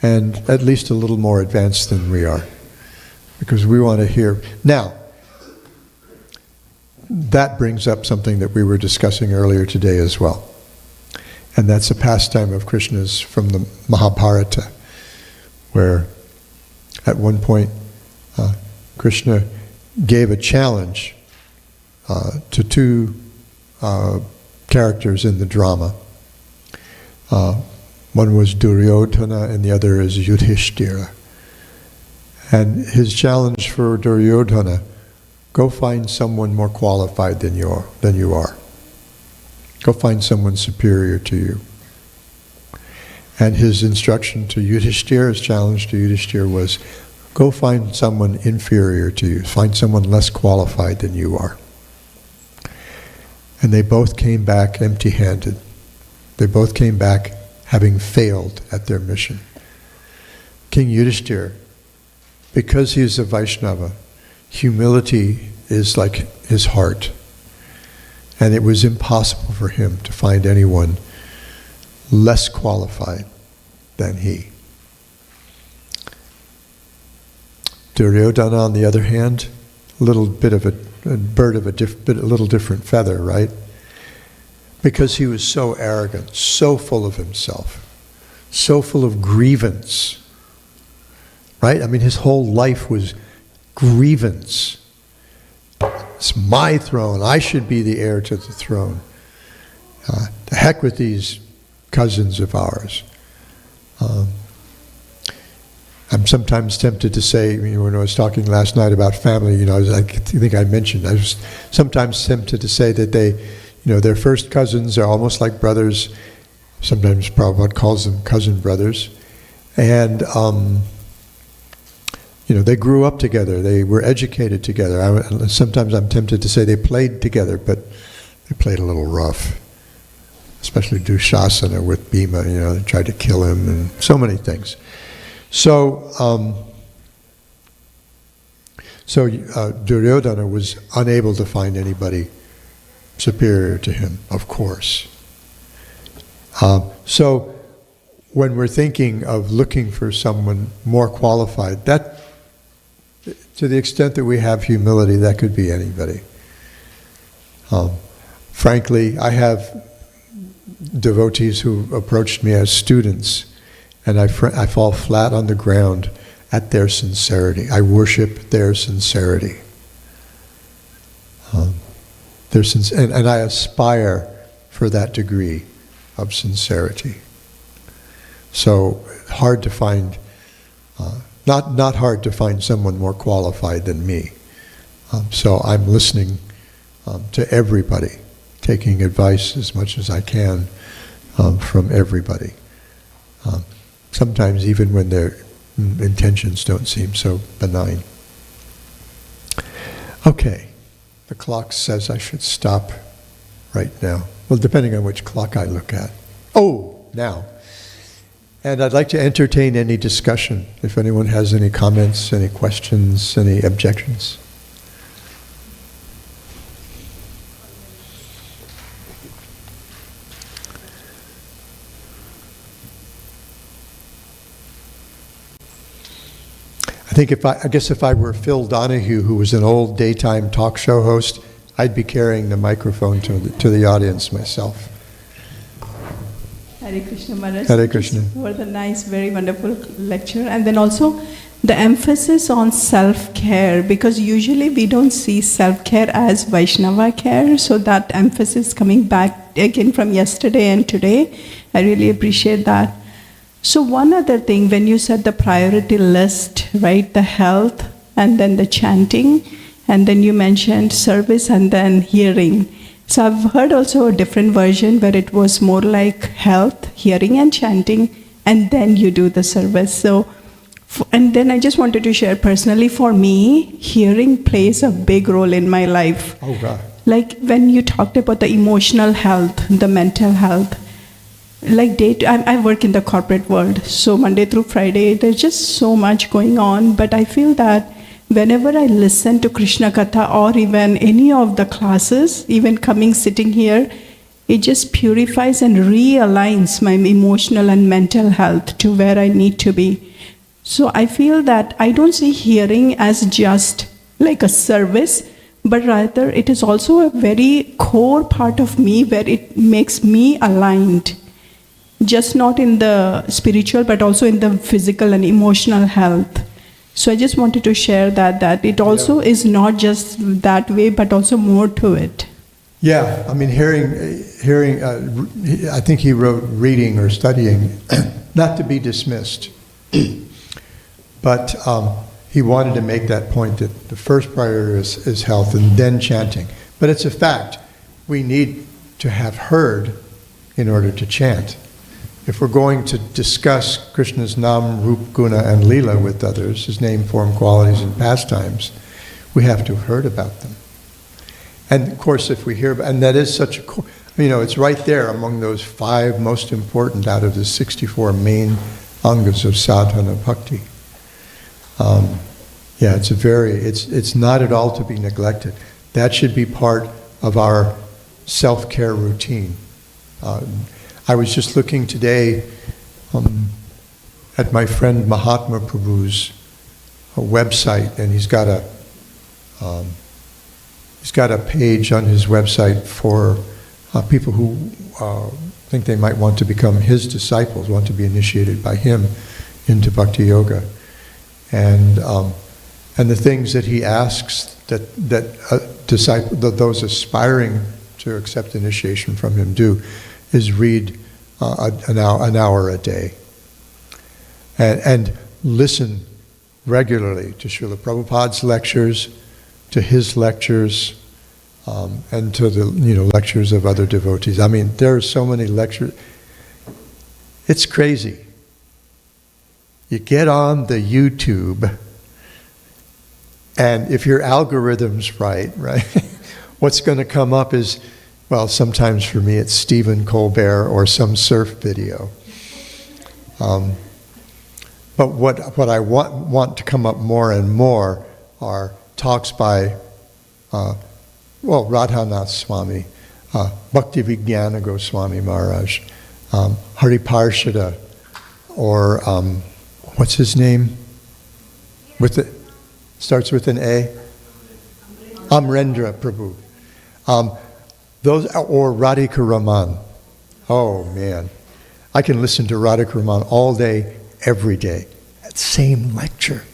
and at least a little more advanced than we are. Because we want to hear. Now, that brings up something that we were discussing earlier today as well. And that's a pastime of Krishna's from the Mahabharata, where at one point Krishna gave a challenge to 2 characters in the drama. One was Duryodhana and the other is Yudhishthira. And his challenge for Duryodhana: go find someone more qualified than you are. Go find someone superior to you. And his instruction to Yudhishthira, his challenge to Yudhishthira was, go find someone inferior to you. Find someone less qualified than you are. And they both came back empty-handed. They both came back having failed at their mission. King Yudhishthira, because he is a Vaishnava, humility is like his heart. And it was impossible for him to find anyone less qualified than he. Duryodhana, on the other hand, a little bit of a bird of a little different feather, right? Because he was so arrogant, so full of himself, so full of grievance, right? I mean, his whole life was grievance. It's my throne. I should be the heir to the throne. The heck with these cousins of ours. I'm sometimes tempted to say, when I was talking last night about family, I think I mentioned, I was sometimes tempted to say that their first cousins are almost like brothers. Sometimes Prabhupada calls them cousin brothers. And, they grew up together. They were educated together. Sometimes I'm tempted to say they played together, but they played a little rough. especially Dushasana with Bhima, they tried to kill him and so many things. So Duryodhana was unable to find anybody superior to him, of course. So when we're thinking of looking for someone more qualified, that, to the extent that we have humility, that could be anybody. Frankly, I have devotees who approached me as students, and I fall flat on the ground at their sincerity. I worship their sincerity. And I aspire for that degree of sincerity. So hard to find, not hard to find someone more qualified than me. So I'm listening to everybody, taking advice as much as I can from everybody. Sometimes even when their intentions don't seem so benign. Okay, the clock says I should stop right now. Well, depending on which clock I look at. Oh, now. And I'd like to entertain any discussion, if anyone has any comments, any questions, any objections. I guess if I were Phil Donahue, who was an old daytime talk show host, I'd be carrying the microphone to the audience myself. Hare Krishna Maharaj. Hare Krishna. For the nice, very wonderful lecture. And then also the emphasis on self-care, because usually we don't see self-care as Vaishnava care. So that emphasis coming back again from yesterday and today, I really appreciate that. So one other thing, when you said the priority list, right, the health and then the chanting, and then you mentioned service and then hearing. So I've heard also a different version where it was more like health, hearing and chanting, and then you do the service. So, and then I just wanted to share personally, for me, hearing plays a big role in my life. Oh, God. Like when you talked about the emotional health, the mental health, like I work in the corporate world, so Monday through Friday, there's just so much going on, but I feel that whenever I listen to Krishna Katha or even any of the classes, even sitting here, it just purifies and realigns my emotional and mental health to where I need to be. So I feel that I don't see hearing as just like a service, but rather it is also a very core part of me where it makes me aligned. Just not in the spiritual, but also in the physical and emotional health. So I just wanted to share that it also is not just that way, but also more to it. Yeah, I mean, hearing. I think he wrote reading or studying, not to be dismissed, but he wanted to make that point that the first priority is health and then chanting. But it's a fact. We need to have heard in order to chant. If we're going to discuss Krishna's Nam, Rup, Guna, and Leela with others, his name, form, qualities, and pastimes, we have to have heard about them. And of course, if we hear, and that is such a, it's right there among those 5 most important out of the 64 main angas of sadhana bhakti. It's not at all to be neglected. That should be part of our self-care routine. I was just looking today at my friend Mahatma Prabhu's website, and he's got a page on his website for people who think they might want to become his disciples, want to be initiated by him into bhakti yoga, and the things that he asks that those aspiring to accept initiation from him do is read an hour a day and listen regularly to Srila Prabhupada's lectures, to his lectures, and to the lectures of other devotees. I mean, there are so many lectures. It's crazy. You get on the YouTube, and if your algorithm's right, what's going to come up is well, sometimes for me it's Stephen Colbert or some surf video. But what I want to come up more and more are talks by, Radhanath Swami, Bhakti Vijnana Goswami Maharaj, Hari Parshada, or what's his name? Starts with an A? Amrendra Prabhu. Those, or Radhika Raman. Oh man, I can listen to Radhika Raman all day, every day. That same lecture.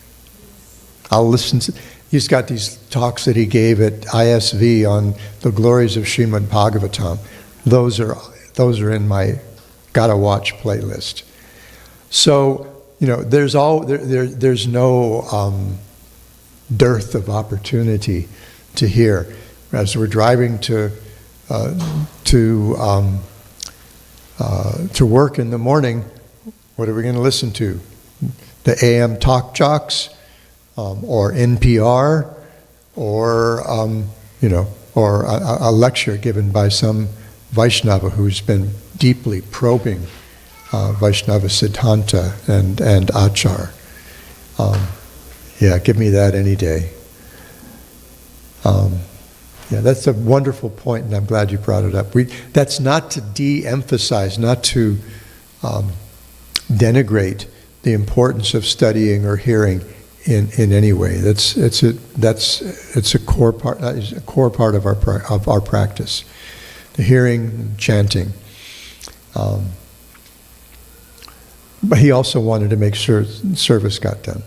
I'll listen to, he's got these talks that he gave at ISV on the glories of Srimad Bhagavatam. Those are in my gotta watch playlist. So, there's no dearth of opportunity to hear. As we're driving to work in the morning, what are we going to listen to? The AM talk jocks, or NPR, or a lecture given by some Vaishnava who's been deeply probing Vaishnava Siddhanta and Achar. Give me that any day. That's a wonderful point, and I'm glad you brought it up. That's not to de-emphasize, not to denigrate the importance of studying or hearing in any way. It's a core part of our practice, the hearing, chanting. But he also wanted to make sure service got done.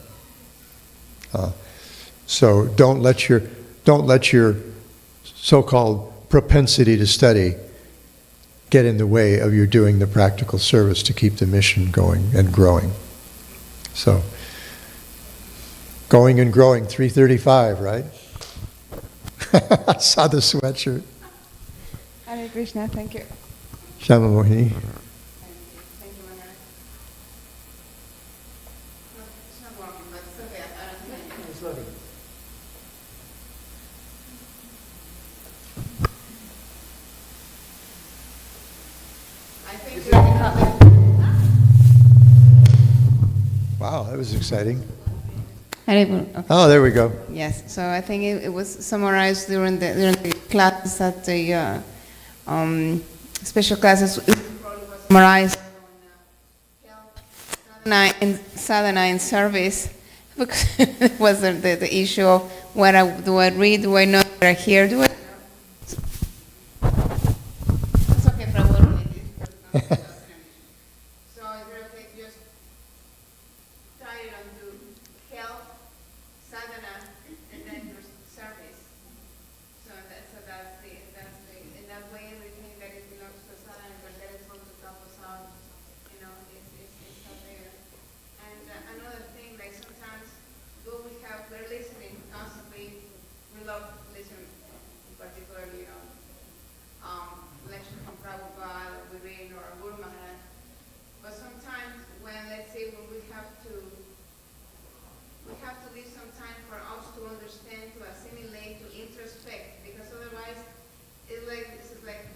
So don't let your so-called propensity to study get in the way of your doing the practical service to keep the mission going and growing. So, going and growing, 335, right? I saw the sweatshirt. Hare Krishna, thank you. Shama Mohini. Thank you, Maharaj. No, it's not working, but it's okay. It's lovely. I think we can have it. Wow, that was exciting. Okay. Oh, there we go. Yes, so I think it was summarized during the classes at the special classes. It was summarized on sadhana in service, because it was the issue of do I read, do I not, do I hear, do I? It's okay, Prabhu. So just tie it onto health, sadhana, and then your service. So that's in that way everything that it belongs to sadhana, but that is going to help us out, it's not there. And another thing, like sometimes we're listening constantly, we love listening, particularly, lecture from Prabhupada, we read, or Guru Maharaj. But sometimes when we have to leave some time for us to understand, to assimilate, to introspect, because otherwise it's like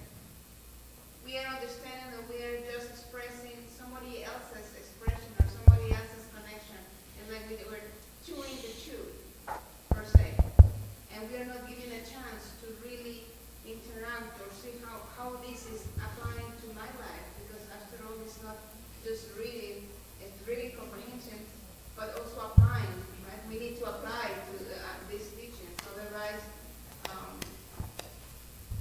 we are understanding that we are just expressing somebody else's expression or somebody else's connection. It's like we're chewing the chew, per se. And we are not given a chance to really interact or see how this is applying to my life, because after all it's not just reading, it's reading comprehension, but also applying, right? We need to apply to these teachings, otherwise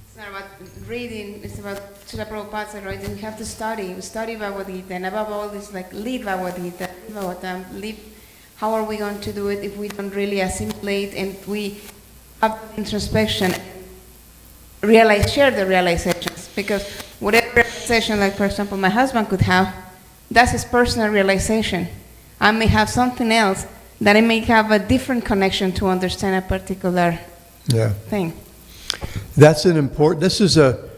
it's not about reading, it's about Srila Prabhupada said, right? We have to study Bhagavad Gita, and above all this, lead Bhagavad Gita, how are we going to do it if we don't really assimilate and we have introspection, share the realizations? Because whatever realization, like for example, my husband could have, that's his personal realization. I may have something else that I may have a different connection to understand a particular thing. This is a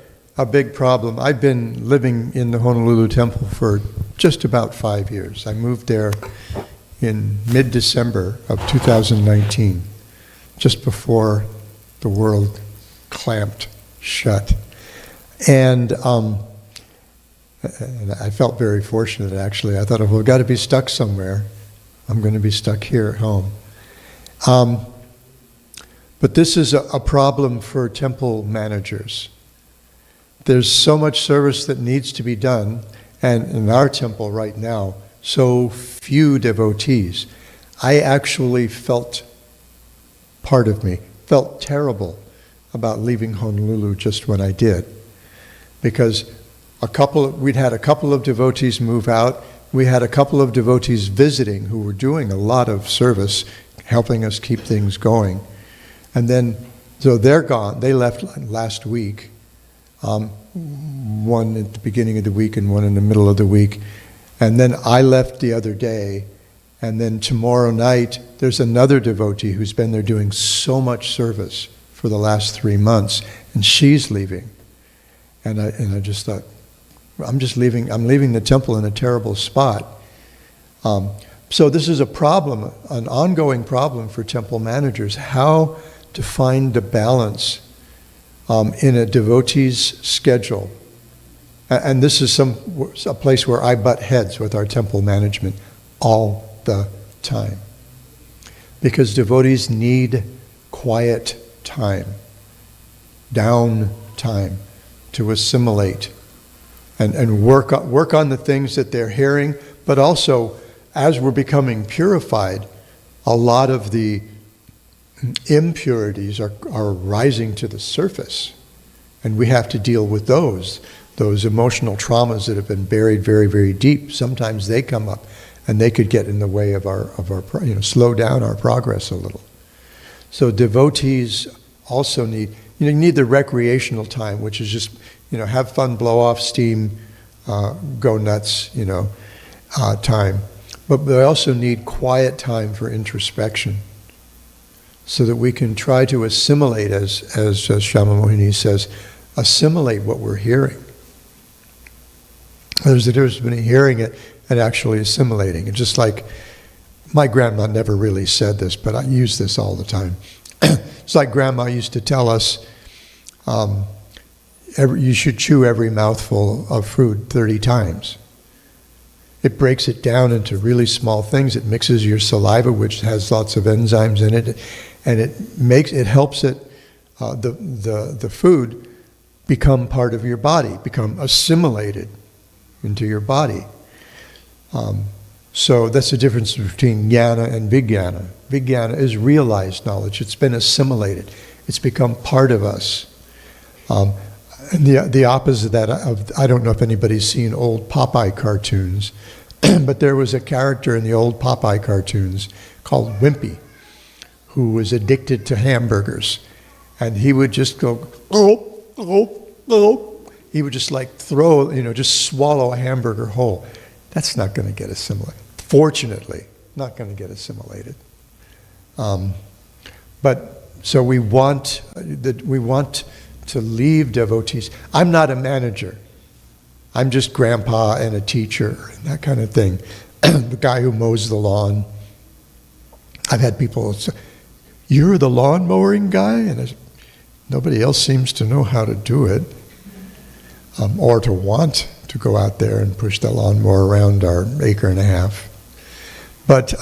big problem. I've been living in the Honolulu temple for just about 5 years. I moved there in mid-December of 2019, just before the world clamped shut. And I felt very fortunate, actually. I thought, well, I've got to be stuck somewhere. I'm going to be stuck here at home. But this is a problem for temple managers. There's so much service that needs to be done, and in our temple right now, so few devotees. I actually felt, part of me, felt terrible about leaving Honolulu just when I did. Because we'd had a couple of devotees move out. We had a couple of devotees visiting who were doing a lot of service, helping us keep things going. And then, so they're gone. They left last week. One at the beginning of the week and one in the middle of the week. And then I left the other day. And then tomorrow night, there's another devotee who's been there doing so much service for the last 3 months, and she's leaving. And I just thought, I'm leaving the temple in a terrible spot. So this is a problem, an ongoing problem for temple managers, how to find the balance in a devotee's schedule. And this is a place where I butt heads with our temple management all the time. Because devotees need quiet time, down time to assimilate and work on the things that they're hearing, but also as we're becoming purified, a lot of the impurities are rising to the surface, and we have to deal with those emotional traumas that have been buried very, very deep. Sometimes they come up, and they could get in the way of our slow down our progress a little. So devotees also need the recreational time, which is just have fun, blow off steam, go nuts, time. But they also need quiet time for introspection, so that we can try to assimilate, as Shama Mohini says, assimilate what we're hearing. There's a difference between hearing it and actually assimilating. It's just like, my grandma never really said this, but I use this all the time. It's like grandma used to tell us, you should chew every mouthful of food 30 times. It breaks it down into really small things. It mixes your saliva, which has lots of enzymes in it, and it helps the food become part of your body, become assimilated into your body. So that's the difference between jnana and vijnana. Vijnana is realized knowledge. It's been assimilated. It's become part of us. And the opposite of that, I don't know if anybody's seen old Popeye cartoons, but there was a character in the old Popeye cartoons called Wimpy, who was addicted to hamburgers. And he would just go, oh, oh, oh. He would just just swallow a hamburger whole. That's not going to get assimilated. Fortunately, not going to get assimilated. But so we want to leave devotees. I'm not a manager. I'm just grandpa and a teacher and that kind of thing. The guy who mows the lawn. I've had people say, "You're the lawn mowing guy?" And nobody else seems to know how to do it, or to want to go out there and push the lawnmower around our acre and a half. But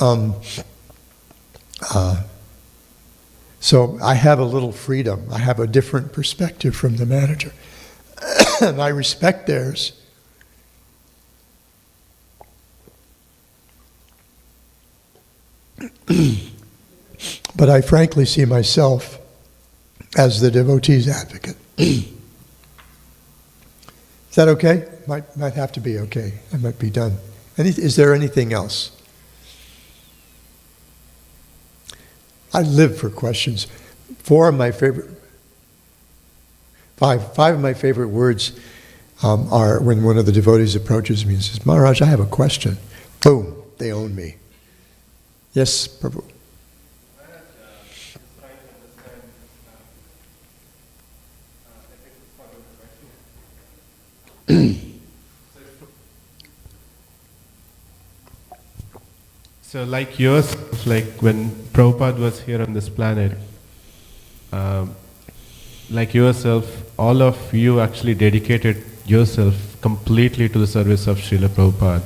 so I have a little freedom. I have a different perspective from the manager. And I respect theirs. But I frankly see myself as the devotee's advocate. Is that okay? Might have to be okay. I might be done. Is there anything else? I live for questions. Five of my favorite words are when one of the devotees approaches me and says, "Maharaj, I have a question." Boom, they own me. Yes, Prabhu. So like yours, like when Prabhupada was here on this planet, like yourself, all of you actually dedicated yourself completely to the service of Srila Prabhupada.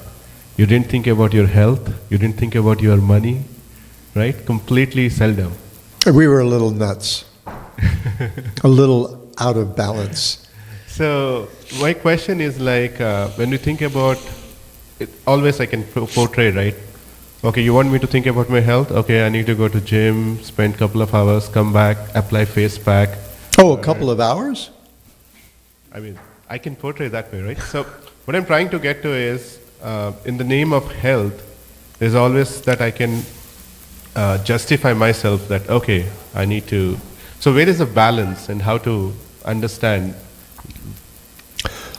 You didn't think about your health, you didn't think about your money, right? Completely seldom. We were a little nuts, a little out of balance. So my question is like, when we think about it, always I can portray, right? Okay, you want me to think about my health? Okay, I need to go to gym, spend a couple of hours, come back, apply face pack. Oh, a couple of hours? I mean, I can portray that way, right? So what I'm trying to get to is, in the name of health, there's always that I can justify myself that, okay, I need to... So where is the balance and how to understand?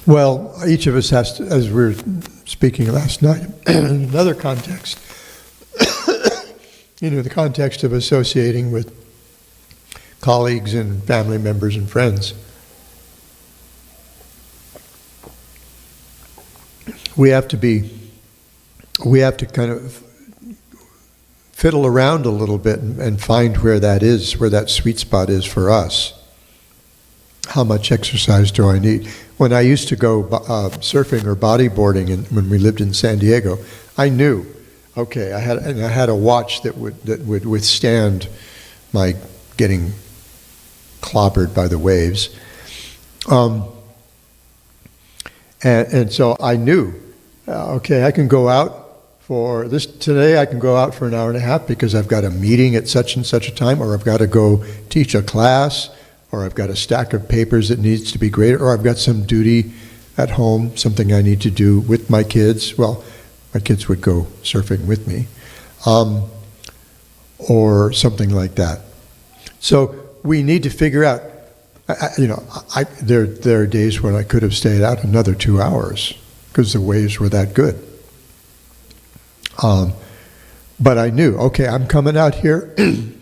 Well, each of us has to, as we were speaking last night, in another context, the context of associating with colleagues and family members and friends. We have to kind of fiddle around a little bit and find where that is, where that sweet spot is for us. How much exercise do I need? When I used to go surfing or bodyboarding, when we lived in San Diego, I knew, okay, I had a watch that would withstand my getting clobbered by the waves, and so I knew, okay, I can go out for this today. I can go out for an hour and a half because I've got a meeting at such and such a time, or I've got to go teach a class, or I've got a stack of papers that needs to be graded, or I've got some duty at home, something I need to do with my kids. Well, my kids would go surfing with me, or something like that. So we need to figure out, there are days when I could have stayed out another 2 hours because the waves were that good. But I knew, okay, I'm coming out here,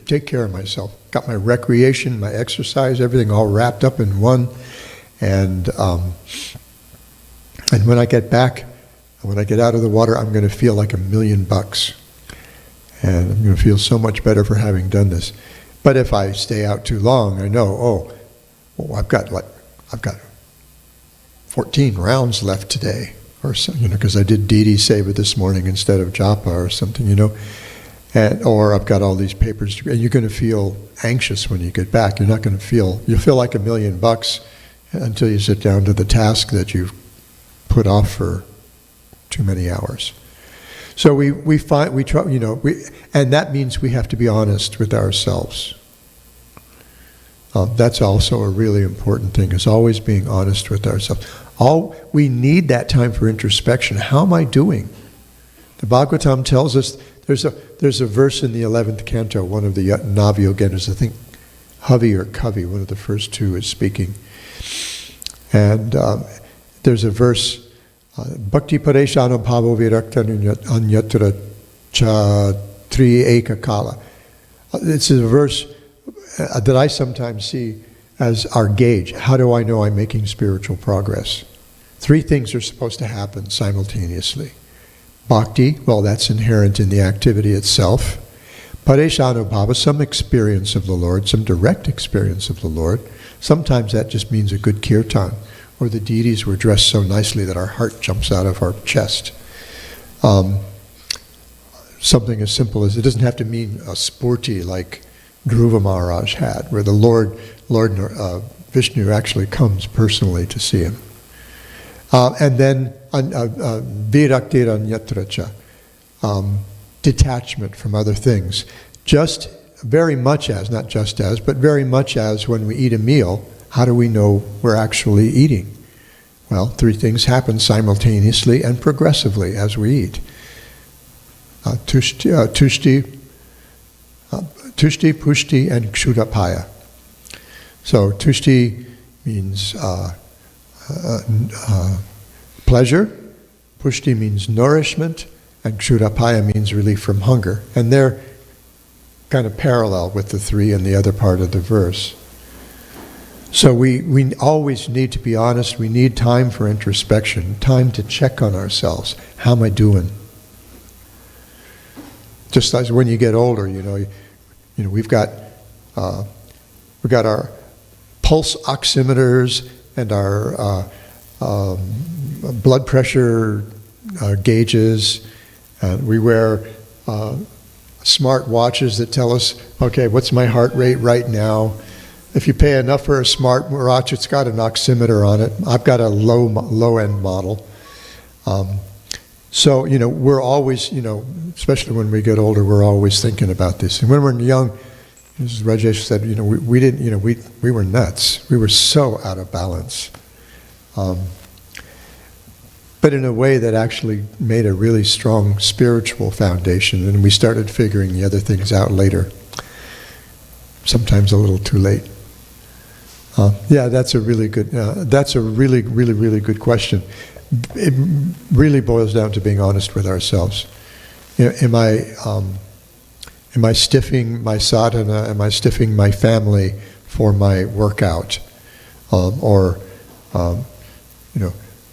take care of myself. Got my recreation, my exercise, everything all wrapped up in one. And when I get back, when I get out of the water, I'm going to feel like $1,000,000. And I'm going to feel so much better for having done this. But if I stay out too long, I know, I've got 14 rounds left today. Or something, because I did Didi Seva this morning instead of Japa or something, or I've got all these papers, and you're going to feel anxious when you get back. You'll feel like $1,000,000 until you sit down to the task that you've put off for too many hours. So we try, and that means we have to be honest with ourselves. That's also a really important thing, is always being honest with ourselves. We need that time for introspection. How am I doing? The Bhagavatam tells us, there's a verse in the 11th canto, one of the Navyogenas, I think Havi or Kavi, one of the first two is speaking. And there's a verse, Bhakti Pareshano Bhavo Viraktan Anyatra Cha Tri Eka Kala. It's a verse that I sometimes see as our gauge. How do I know I'm making spiritual progress? 3 things are supposed to happen simultaneously. Bhakti, well, that's inherent in the activity itself. Pareshanubhava, some experience of the Lord, some direct experience of the Lord. Sometimes that just means a good kirtan, or the deities were dressed so nicely that our heart jumps out of our chest. Something as simple as, it doesn't have to mean a spurti like Dhruva Maharaj had, where the Lord Vishnu actually comes personally to see him. And then viraktir anyatracha, detachment from other things. Just very much as, not just as, but very much as when we eat a meal, how do we know we're actually eating? Well, 3 things happen simultaneously and progressively as we eat. Tushti, pushti, and kshudapaya. So tushti means pleasure, pushti means nourishment, and kshudapaya means relief from hunger. And they're kind of parallel with the 3 in the other part of the verse. So we always need to be honest. We need time for introspection, time to check on ourselves. How am I doing? Just as when you get older, we've got our pulse oximeters and our blood pressure gauges. We wear smart watches that tell us, okay, what's my heart rate right now? If you pay enough for a smart watch, it's got an oximeter on it. I've got a low-end model. So, we're always, especially when we get older, we're always thinking about this. And when we're young, as Rajesh said, we didn't, we were nuts. We were so out of balance. But in a way that actually made a really strong spiritual foundation, and we started figuring the other things out later. Sometimes a little too late. Yeah, that's a really good. That's a really good question. It really boils down to being honest with ourselves. Am I stiffing my sadhana? Am I stiffing my family for my workout?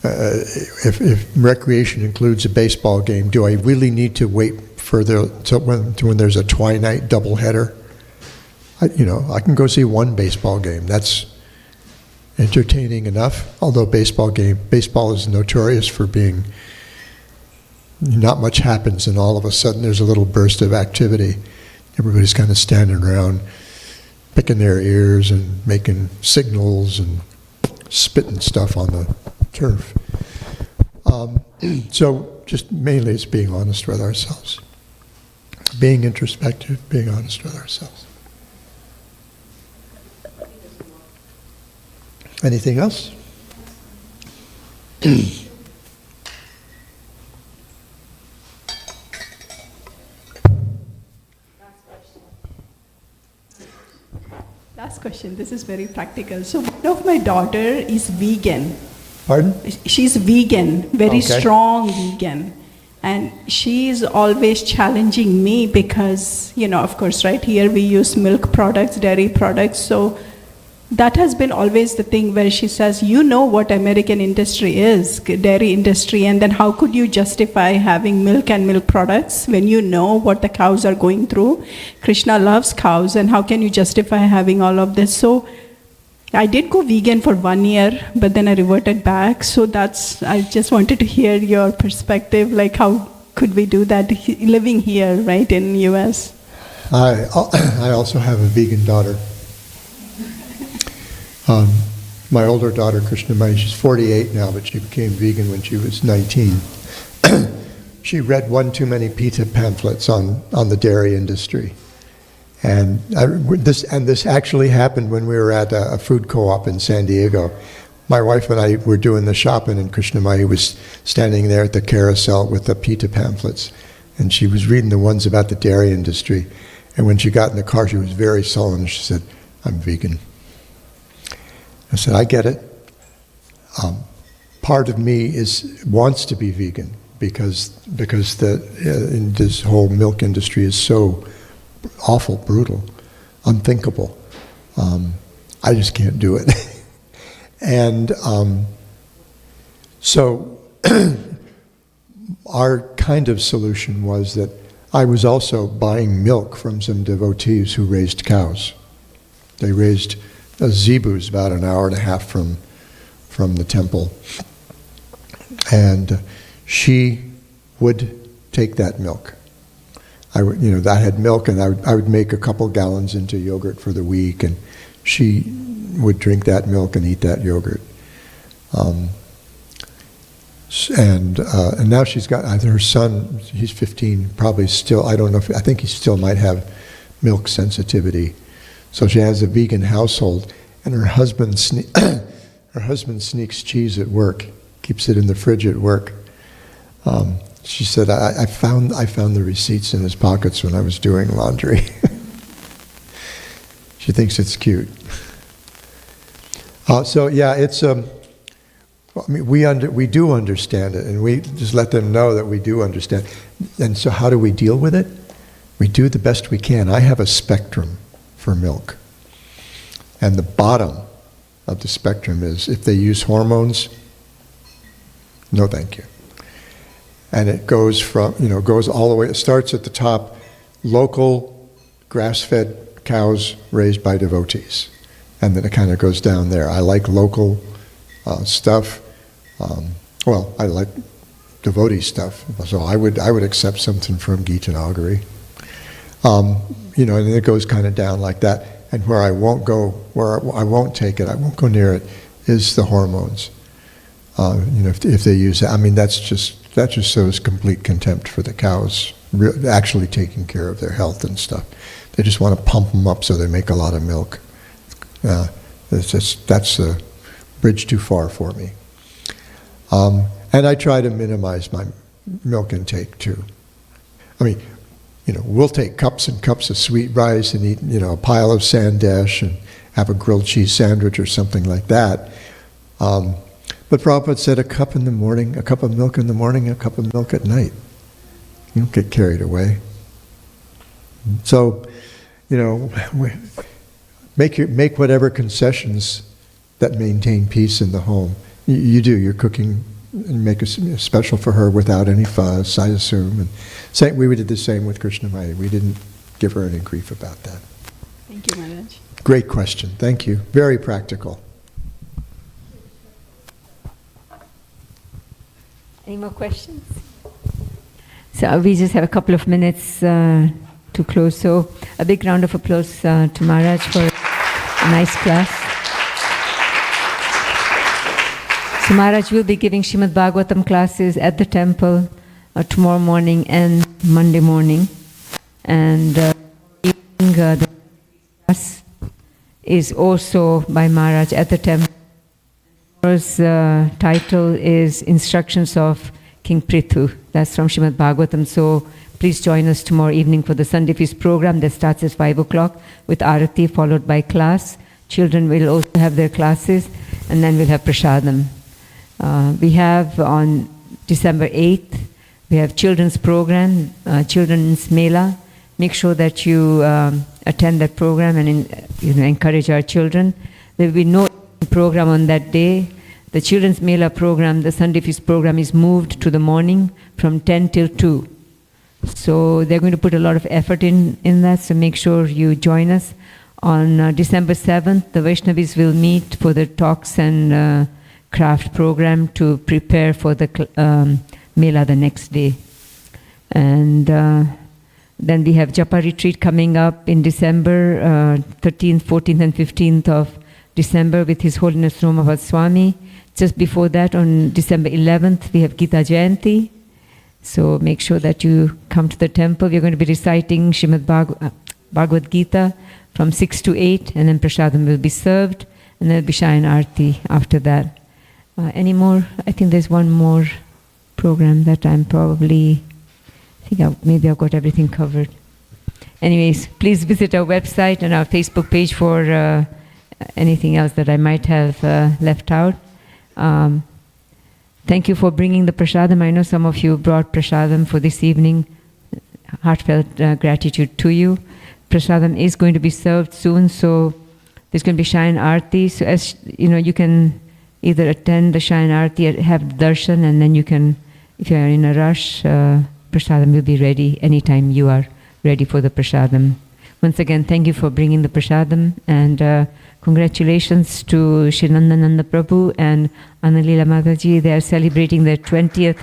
If recreation includes a baseball game, do I really need to wait further to when there's a twilight doubleheader? I can go see one baseball game. That's entertaining enough. Although baseball is notorious for being not much happens, and all of a sudden there's a little burst of activity. Everybody's kind of standing around, picking their ears and making signals and spitting stuff on the turf. So just mainly it's being honest with ourselves. Being introspective, being honest with ourselves. Anything else? Last question. This is very practical. So one of my daughter is vegan. Pardon? She's vegan, very Okay. strong vegan. And she's always challenging me because, of course, right here we use milk products, dairy products. So that has been always the thing where she says, what American industry is, dairy industry, and then how could you justify having milk and milk products when you know what the cows are going through? Krishna loves cows, and how can you justify having all of this? So I did go vegan for 1 year, but then I reverted back. So I just wanted to hear your perspective, like how could we do that living here, right, in US? I also have a vegan daughter. My older daughter, Krishna, she's 48 now, but she became vegan when she was 19. She read one too many PETA pamphlets on the dairy industry. And this actually happened when we were at a food co-op in San Diego. My wife and I were doing the shopping, and Krishnamai was standing there at the carousel with the PETA pamphlets. And she was reading the ones about the dairy industry. And when she got in the car, she was very sullen. She said, "I'm vegan." I said, "I get it. Part of me wants to be vegan because this whole milk industry is so awful, brutal, unthinkable. I just can't do it." And so our kind of solution was that I was also buying milk from some devotees who raised cows. They raised zebus about an hour and a half from the temple. And she would take that milk. I had milk, and I would make a couple gallons into yogurt for the week, and she would drink that milk and eat that yogurt. And now she's got her son. He's 15, probably still. I don't know. I think he still might have milk sensitivity. So she has a vegan household, and her husband sneaks cheese at work, keeps it in the fridge at work. She said, I found the receipts in his pockets when I was doing laundry. She thinks it's cute. So yeah, it's. We do understand it, and we just let them know that we do understand. And so, how do we deal with it? We do the best we can. I have a spectrum for milk, and the bottom of the spectrum is if they use hormones. No, thank you. And it goes goes all the way. It starts at the top, local grass-fed cows raised by devotees. and then it kind of goes down there. I like local stuff. Well, I like devotee stuff, so I would accept something from Gita Nagari. You know, and it goes kind of down like that. And where I won't go, where I won't take it, I won't go near it, is the hormones. You know, if they use it, I mean, that just shows complete contempt for the cows, actually taking care of their health and stuff. They just want to pump them up so they make a lot of milk. That's a bridge too far for me. And I try to minimize my milk intake too. I mean, you know, we'll take cups and cups of sweet rice and eat, you know, a pile of sandesh and have a grilled cheese sandwich or something like that. But Prabhupada said a cup in the morning, a cup of milk in the morning, a cup of milk at night. You don't get carried away. So, you know, make whatever concessions that maintain peace in the home. You do. You're cooking, and make a special for her without any fuss, I assume. And we did the same with Krishna Maya. We didn't give her any grief about that. Thank you, Maharaj. Great question. Thank you. Very practical. Any more questions? So we just have a couple of minutes to close. So a big round of applause to Maharaj for a nice class. So Maharaj will be giving Srimad Bhagavatam classes at the temple tomorrow morning and Monday morning. And the class is also by Maharaj at the temple. Tomorrow's title is Instructions of King Prithu. That's from Srimad Bhagavatam. So please join us tomorrow evening for the Sunday Feast program that starts at 5 o'clock with Arati followed by class. Children will also have their classes, and then we'll have Prasadam. We have on December 8th, we have children's program, children's Mela. Make sure that you attend that program and encourage our children. There will be no program on that day. The children's Mela program, the Sunday Feast program, is moved to the morning from 10 till 2. So they're going to put a lot of effort in that, so make sure you join us. On December 7th, the Vaishnavis will meet for the talks and craft program to prepare for the Mela the next day. And then we have Japa retreat coming up in December 13th, 14th and 15th of December with His Holiness Romavad Swami. Just before that, on December 11th, we have Gita Jayanti. So make sure that you come to the temple. We're going to be reciting Srimad Bhagavad Gita from 6 to 8, and then Prasadam will be served, and then there'll be Shayan Arti after that. Any more? I think there's one more program that maybe I've got everything covered. Anyways, please visit our website and our Facebook page for anything else that I might have left out. Thank you for bringing the prasadam. I know some of you brought prasadam for this evening. Heartfelt gratitude to you. Prasadam is going to be served soon, so there's going to be Shayan Arti. So as you know, you can either attend the Shayan Arti or have darshan, and then you can, if you are in a rush, prasadam will be ready anytime you are ready for the prasadam. Once again, thank you for bringing the prasadam, and congratulations to Shri Nandananda Prabhu and Annalila Mataji. They are celebrating their 20th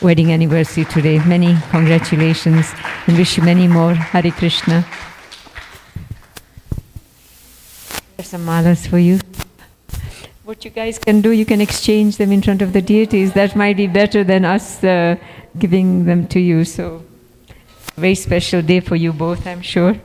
wedding anniversary today. Many congratulations, and wish you many more. Hare Krishna. There's some malas for you. What you guys can do, you can exchange them in front of the deities. That might be better than us giving them to you. So, a very special day for you both, I'm sure.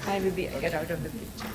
I will get out of the picture.